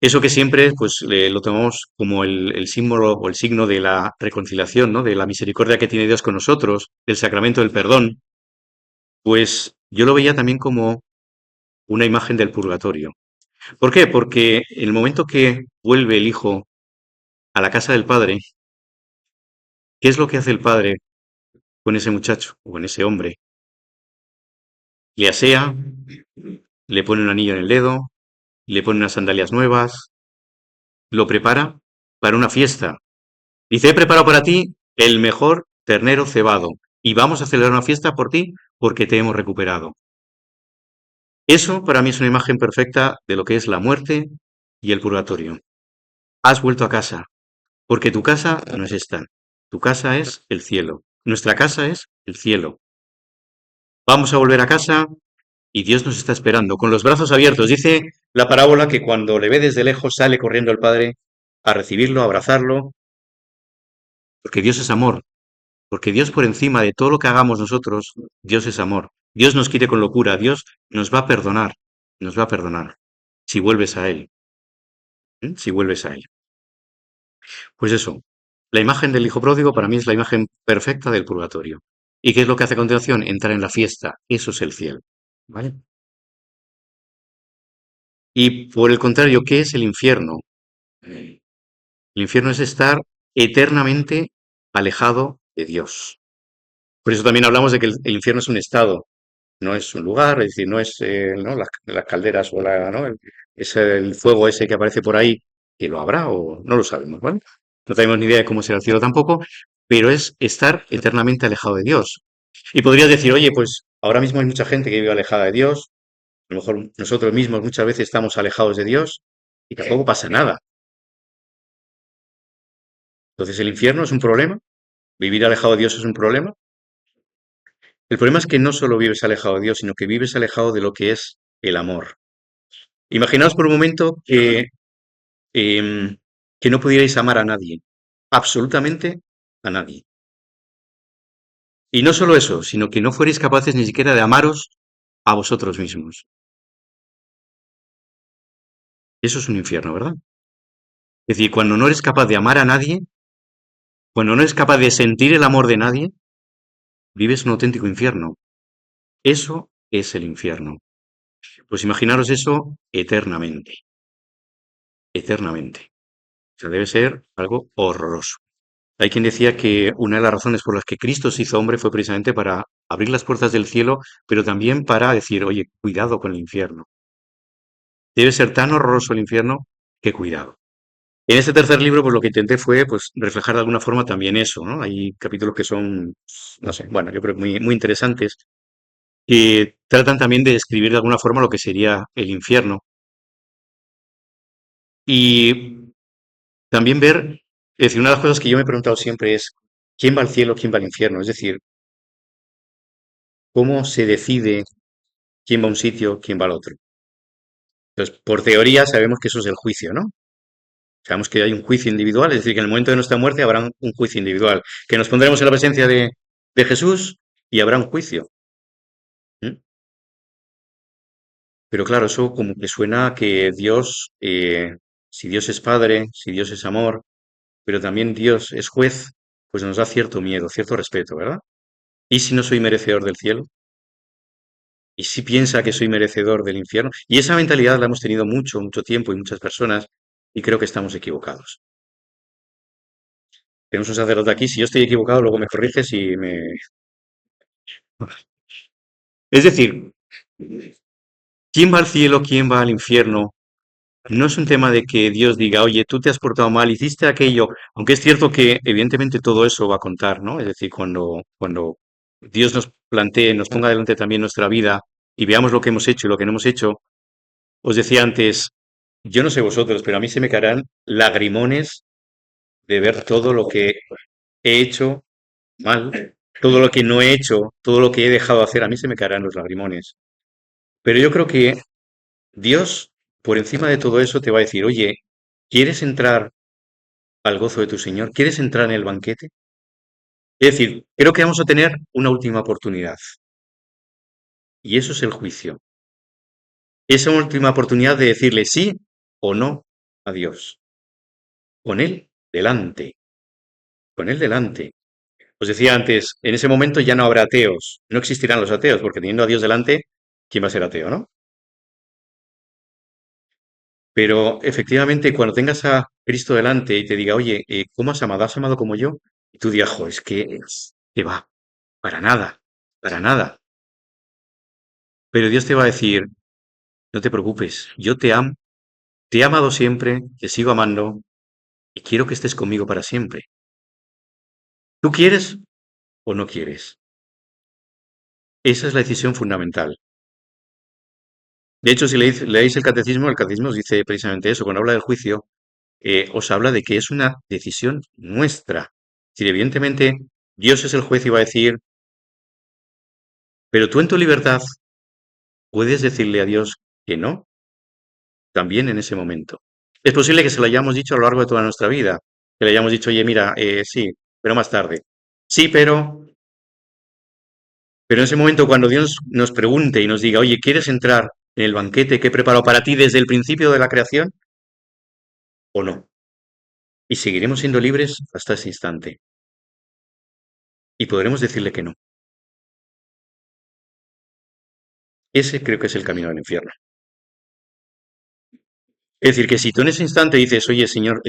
Eso que siempre pues lo tomamos como el símbolo o el signo de la reconciliación, ¿no? De la misericordia que tiene Dios con nosotros, del sacramento del perdón, pues yo lo veía también como una imagen del purgatorio. ¿Por qué? Porque en el momento que vuelve el hijo a la casa del padre, ¿qué es lo que hace el padre con ese muchacho o con ese hombre? Le asea, le pone un anillo en el dedo, le pone unas sandalias nuevas, lo prepara para una fiesta. Dice, he preparado para ti el mejor ternero cebado y vamos a celebrar una fiesta por ti porque te hemos recuperado. Eso para mí es una imagen perfecta de lo que es la muerte y el purgatorio. Has vuelto a casa, porque tu casa no es esta. Tu casa es el cielo. Nuestra casa es el cielo. Vamos a volver a casa y Dios nos está esperando con los brazos abiertos. Dice la parábola que cuando le ve desde lejos sale corriendo el Padre a recibirlo, a abrazarlo, porque Dios es amor. Porque Dios por encima de todo lo que hagamos nosotros, Dios es amor. Dios nos quiere con locura. Dios nos va a perdonar. Nos va a perdonar. Si vuelves a Él. ¿Eh? Si vuelves a Él. Pues eso. La imagen del hijo pródigo para mí es la imagen perfecta del purgatorio. ¿Y qué es lo que hace a continuación? Entrar en la fiesta. Eso es el cielo. ¿Vale? Y por el contrario, ¿qué es el infierno? El infierno es estar eternamente alejado de Dios. Por eso también hablamos de que el infierno es un estado, no es un lugar, es decir, no es ¿no? Las calderas o ¿no? Es el fuego ese que aparece por ahí, que lo habrá o no lo sabemos, ¿vale? No tenemos ni idea de cómo será el cielo tampoco, pero es estar eternamente alejado de Dios. Y podrías decir, oye, pues ahora mismo hay mucha gente que vive alejada de Dios, a lo mejor nosotros mismos muchas veces estamos alejados de Dios y tampoco pasa nada. Entonces, ¿el infierno es un problema? ¿Vivir alejado de Dios es un problema? El problema es que no solo vives alejado de Dios, sino que vives alejado de lo que es el amor. Imaginaos por un momento em, que no pudierais amar a nadie, absolutamente a nadie. Y no solo eso, sino que no fuerais capaces ni siquiera de amaros a vosotros mismos. Eso es un infierno, ¿verdad? Es decir, cuando no eres capaz de amar a nadie, cuando no eres capaz de sentir el amor de nadie, vives un auténtico infierno. Eso es el infierno. Pues imaginaros eso eternamente, eternamente. O sea, debe ser algo horroroso. Hay quien decía que una de las razones por las que Cristo se hizo hombre fue precisamente para abrir las puertas del cielo, pero también para decir, oye, cuidado con el infierno. Debe ser tan horroroso el infierno que cuidado. En este tercer libro, pues lo que intenté fue, pues, reflejar de alguna forma también eso, ¿no? Hay capítulos que son, no sé, bueno, yo creo que muy, muy interesantes, que tratan también de describir de alguna forma lo que sería el infierno. Y también ver, es decir, una de las cosas que yo me he preguntado siempre es, ¿quién va al cielo, quién va al infierno? Es decir, ¿cómo se decide quién va a un sitio, quién va al otro? Entonces, por teoría sabemos que eso es el juicio, ¿no? Sabemos que hay un juicio individual, es decir, que en el momento de nuestra muerte habrá un juicio individual, que nos pondremos en la presencia de Jesús y habrá un juicio. ¿Mm? Pero claro, eso como que suena a que Dios, si Dios es Padre, si Dios es amor, pero también Dios es juez, pues nos da cierto miedo, cierto respeto, ¿verdad? ¿Y si no soy merecedor del cielo? ¿Y si piensa que soy merecedor del infierno? Y esa mentalidad la hemos tenido mucho, mucho tiempo y muchas personas, y creo que estamos equivocados. Tenemos un sacerdote aquí, si yo estoy equivocado, luego me corriges y me... Es decir, ¿quién va al cielo, quién va al infierno? No es un tema de que Dios diga, oye, tú te has portado mal, hiciste aquello, aunque es cierto que evidentemente todo eso va a contar, ¿no? Es decir, cuando Dios nos plantee, nos ponga delante también nuestra vida y veamos lo que hemos hecho y lo que no hemos hecho, os decía antes, yo no sé vosotros, pero a mí se me caerán lagrimones de ver todo lo que he hecho mal Todo lo que no he hecho, todo lo que he dejado de hacer, a mí se me caerán los lagrimones. Pero yo creo que Dios, por encima de todo eso, te va a decir, oye, ¿quieres entrar al gozo de tu Señor? ¿Quieres entrar en el banquete? Es decir, creo que vamos a tener una última oportunidad, y eso es el juicio. Esa última oportunidad de decirle sí o no a Dios, con Él delante, con Él delante. Os decía antes, en ese momento ya no habrá ateos, no existirán los ateos, porque teniendo a Dios delante, ¿quién va a ser ateo, no? Pero efectivamente, cuando tengas a Cristo delante y te diga, oye, ¿cómo has amado? ¿Has amado como yo? Y tú digas, jo, es que va, para nada, para nada. Pero Dios te va a decir, no te preocupes, yo te amo, te he amado siempre, te sigo amando y quiero que estés conmigo para siempre. ¿Tú quieres o no quieres? Esa es la decisión fundamental. De hecho, si leéis el catecismo os dice precisamente eso. Cuando habla del juicio, os habla de que es una decisión nuestra. Si evidentemente Dios es el juez y va a decir, pero tú en tu libertad puedes decirle a Dios que no, también en ese momento. Es posible que se lo hayamos dicho a lo largo de toda nuestra vida, que le hayamos dicho, oye, mira, sí, pero más tarde. Sí, pero en ese momento cuando Dios nos pregunte y nos diga, oye, ¿quieres entrar en el banquete que he preparado para ti desde el principio de la creación o no? Y seguiremos siendo libres hasta ese instante. Y podremos decirle que no. Ese creo que es el camino del infierno. Es decir, que si tú en ese instante dices, oye, Señor,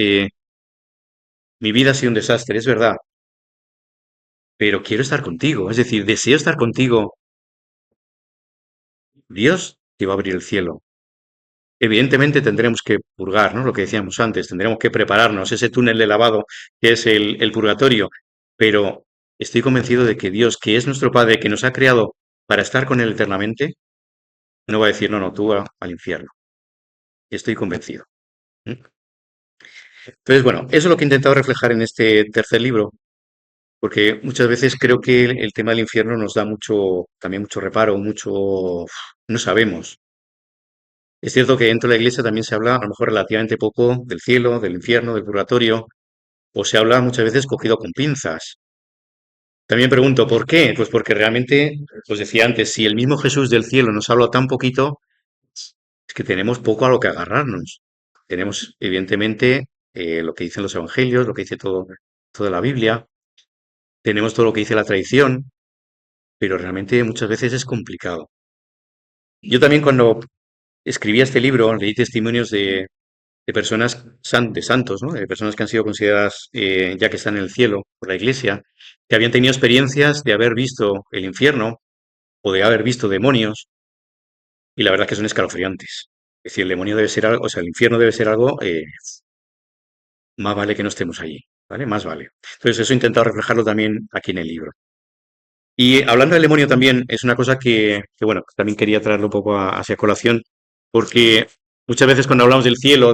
mi vida ha sido un desastre, es verdad, pero quiero estar contigo, es decir, deseo estar contigo, Dios te va a abrir el cielo. Evidentemente tendremos que purgar, ¿no? Lo que decíamos antes, tendremos que prepararnos, ese túnel de lavado que es el purgatorio, pero estoy convencido de que Dios, que es nuestro Padre, que nos ha creado para estar con Él eternamente, no va a decir, no, no, tú al infierno. Estoy convencido. ¿Mm? Entonces, bueno, eso es lo que he intentado reflejar en este tercer libro, porque muchas veces creo que el tema del infierno nos da mucho, también mucho reparo, mucho, no sabemos. Es cierto que dentro de la iglesia también se habla a lo mejor relativamente poco del cielo, del infierno, del purgatorio, o se habla muchas veces cogido con pinzas. También pregunto, ¿por qué? Pues porque realmente, os decía antes, si el mismo Jesús del cielo nos habla tan poquito, es que tenemos poco a lo que agarrarnos. Tenemos, evidentemente, lo que dicen los evangelios, lo que dice toda la Biblia, tenemos todo lo que dice la tradición, pero realmente muchas veces es complicado. Yo también cuando escribí este libro leí testimonios de personas, de santos, ¿no? De personas que han sido consideradas, ya que están en el cielo por la Iglesia, que habían tenido experiencias de haber visto el infierno o de haber visto demonios, y la verdad que son escalofriantes. Es decir, el demonio debe ser algo, o sea, el infierno debe ser algo, más vale que no estemos allí, ¿vale? Más vale. Entonces, eso he intentado reflejarlo también aquí en el libro. Y hablando del demonio también, es una cosa bueno, también quería traerlo un poco hacia colación, porque muchas veces cuando hablamos del cielo,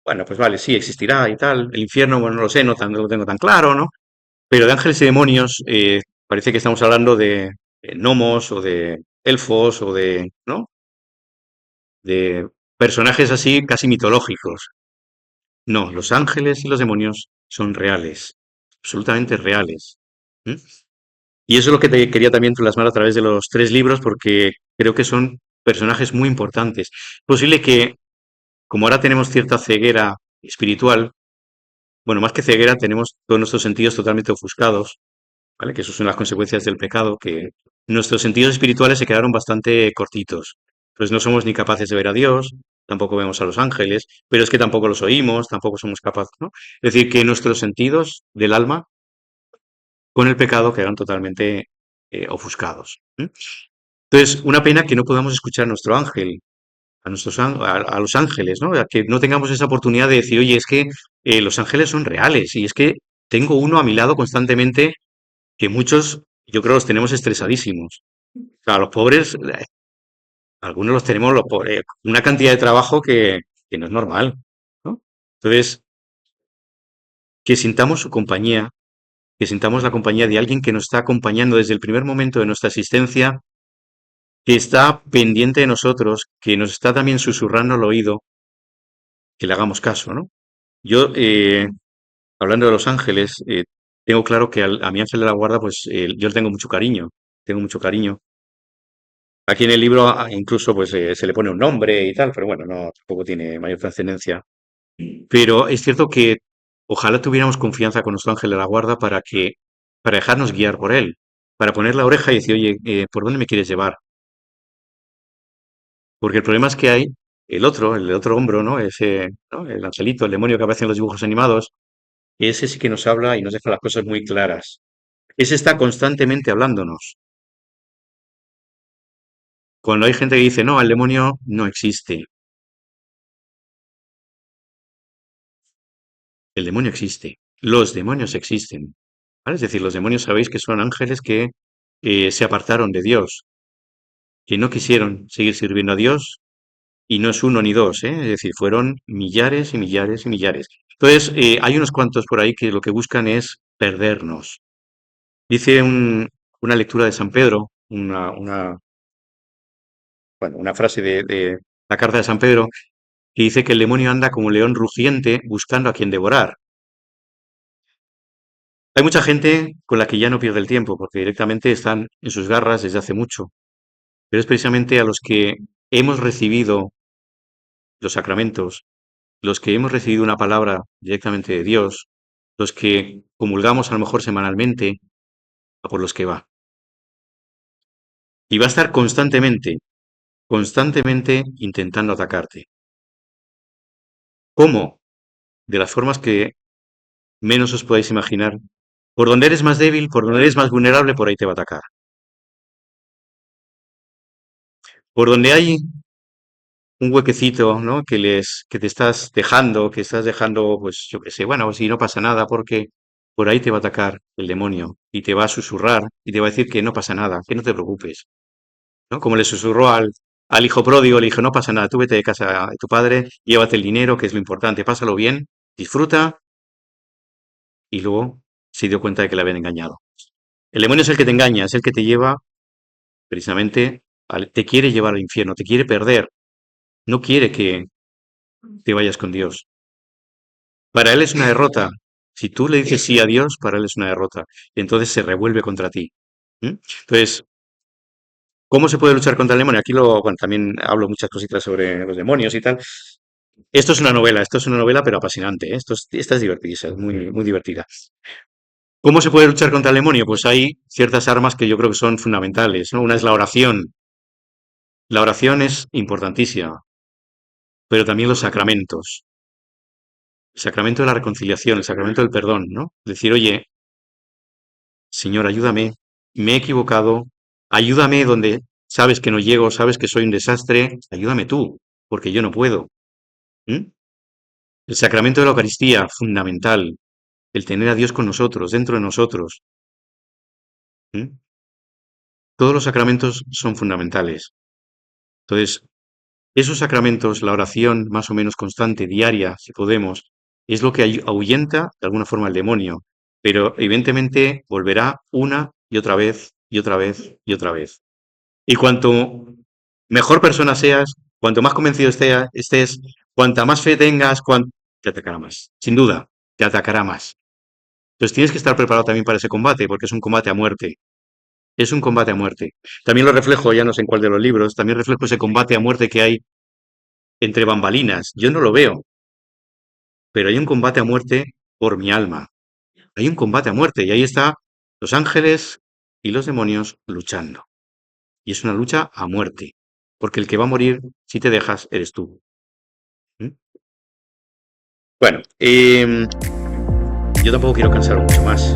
bueno, pues vale, sí, existirá y tal, el infierno, bueno, no lo sé, no lo tengo tan claro, ¿no? Pero de ángeles y demonios, parece que estamos hablando de gnomos o de elfos o ¿no? De personajes así casi mitológicos. No, los ángeles y los demonios son reales, absolutamente reales. ¿M? Y eso es lo que te quería también plasmar a través de los tres libros, porque creo que son personajes muy importantes. Es posible que, como ahora tenemos cierta ceguera espiritual, bueno, más que ceguera, tenemos todos nuestros sentidos totalmente ofuscados, ¿vale? Que eso son las consecuencias del pecado, que nuestros sentidos espirituales se quedaron bastante cortitos. Pues no somos ni capaces de ver a Dios, tampoco vemos a los ángeles, pero es que tampoco los oímos, tampoco somos capaces, ¿no? Es decir, que nuestros sentidos del alma con el pecado quedaron totalmente ofuscados. ¿M? Entonces, una pena que no podamos escuchar a nuestro ángel, a los ángeles, ¿no? A que no tengamos esa oportunidad de decir, oye, es que los ángeles son reales y es que tengo uno a mi lado constantemente que muchos, yo creo, los tenemos estresadísimos. O sea, los pobres, algunos los tenemos una cantidad de trabajo que no es normal, ¿no? Entonces, que sintamos su compañía, que sintamos la compañía de alguien que nos está acompañando desde el primer momento de nuestra existencia, que está pendiente de nosotros, que nos está también susurrando al oído, que le hagamos caso, ¿no? Yo, hablando de los ángeles, tengo claro que a mi ángel de la guarda, pues yo le tengo mucho cariño. Aquí en el libro incluso pues se le pone un nombre y tal, pero bueno, no, tampoco tiene mayor trascendencia. Pero es cierto que ojalá tuviéramos confianza con nuestro ángel de la guarda para dejarnos guiar por él, para poner la oreja y decir, oye, ¿por dónde me quieres llevar? Porque el problema es que hay el otro hombro, ¿no? Ese, ¿no? El angelito, el demonio que aparece en los dibujos animados, ese sí que nos habla y nos deja las cosas muy claras. Ese está constantemente hablándonos. Cuando hay gente que dice, no, el demonio no existe. El demonio existe. Los demonios existen. ¿Vale? Es decir, los demonios sabéis que son ángeles que se apartaron de Dios, que no quisieron seguir sirviendo a Dios, y no es uno ni dos, ¿eh? Es decir, fueron millares y millares y millares. Entonces, hay unos cuantos por ahí que lo que buscan es perdernos. Dice una lectura de San Pedro, bueno, una frase de la carta de San Pedro, que dice que el demonio anda como un león rugiente buscando a quien devorar. Hay mucha gente con la que ya no pierde el tiempo, porque directamente están en sus garras desde hace mucho. Pero es precisamente a los que hemos recibido los sacramentos, los que hemos recibido una palabra directamente de Dios, los que comulgamos a lo mejor semanalmente, a por los que va. Y va a estar constantemente, constantemente intentando atacarte. ¿Cómo? De las formas que menos os podáis imaginar. Por donde eres más débil, por donde eres más vulnerable, por ahí te va a atacar. Por donde hay un huequecito, ¿no? Que te estás dejando, pues yo qué sé, bueno, si no pasa nada, porque por ahí te va a atacar el demonio y te va a susurrar y te va a decir que no pasa nada, que no te preocupes, ¿no? Como le susurró al hijo pródigo, le dijo, no pasa nada, tú vete de casa de tu padre, llévate el dinero, que es lo importante, pásalo bien, disfruta, y luego se dio cuenta de que le habían engañado. El demonio es el que te engaña, es el que te lleva precisamente, te quiere llevar al infierno, te quiere perder, no quiere que te vayas con Dios. Para él es una derrota. Si tú le dices sí a Dios, para él es una derrota. Y entonces se revuelve contra ti. ¿Mm? Entonces, ¿cómo se puede luchar contra el demonio? Bueno, también hablo muchas cositas sobre los demonios y tal. Esto es una novela, pero apasionante, ¿eh? Esta es divertida, es muy, muy divertida. ¿Cómo se puede luchar contra el demonio? Pues hay ciertas armas que yo creo que son fundamentales, ¿no? Una es la oración. La oración es importantísima, pero también los sacramentos. El sacramento de la reconciliación, el sacramento del perdón, ¿no? Decir, oye, Señor, ayúdame, me he equivocado, ayúdame donde sabes que no llego, sabes que soy un desastre, ayúdame tú, porque yo no puedo. ¿Mm? El sacramento de la Eucaristía, fundamental, el tener a Dios con nosotros, dentro de nosotros. ¿Mm? Todos los sacramentos son fundamentales. Entonces, esos sacramentos, la oración más o menos constante, diaria, si podemos, es lo que ahuyenta de alguna forma al demonio, pero evidentemente volverá una y otra vez y otra vez y otra vez. Y cuanto mejor persona seas, cuanto más convencido estés, cuanta más fe tengas, te atacará más. Sin duda, te atacará más. Entonces tienes que estar preparado también para ese combate, porque es un combate a muerte. Es un combate a muerte. También lo reflejo, ya no sé en cuál de los libros, también reflejo ese combate a muerte que hay entre bambalinas. Yo no lo veo, pero hay un combate a muerte por mi alma. Hay un combate a muerte y ahí está los ángeles y los demonios luchando. Y es una lucha a muerte, porque el que va a morir, si te dejas, eres tú. ¿Mm? Bueno, yo tampoco quiero cansar mucho más.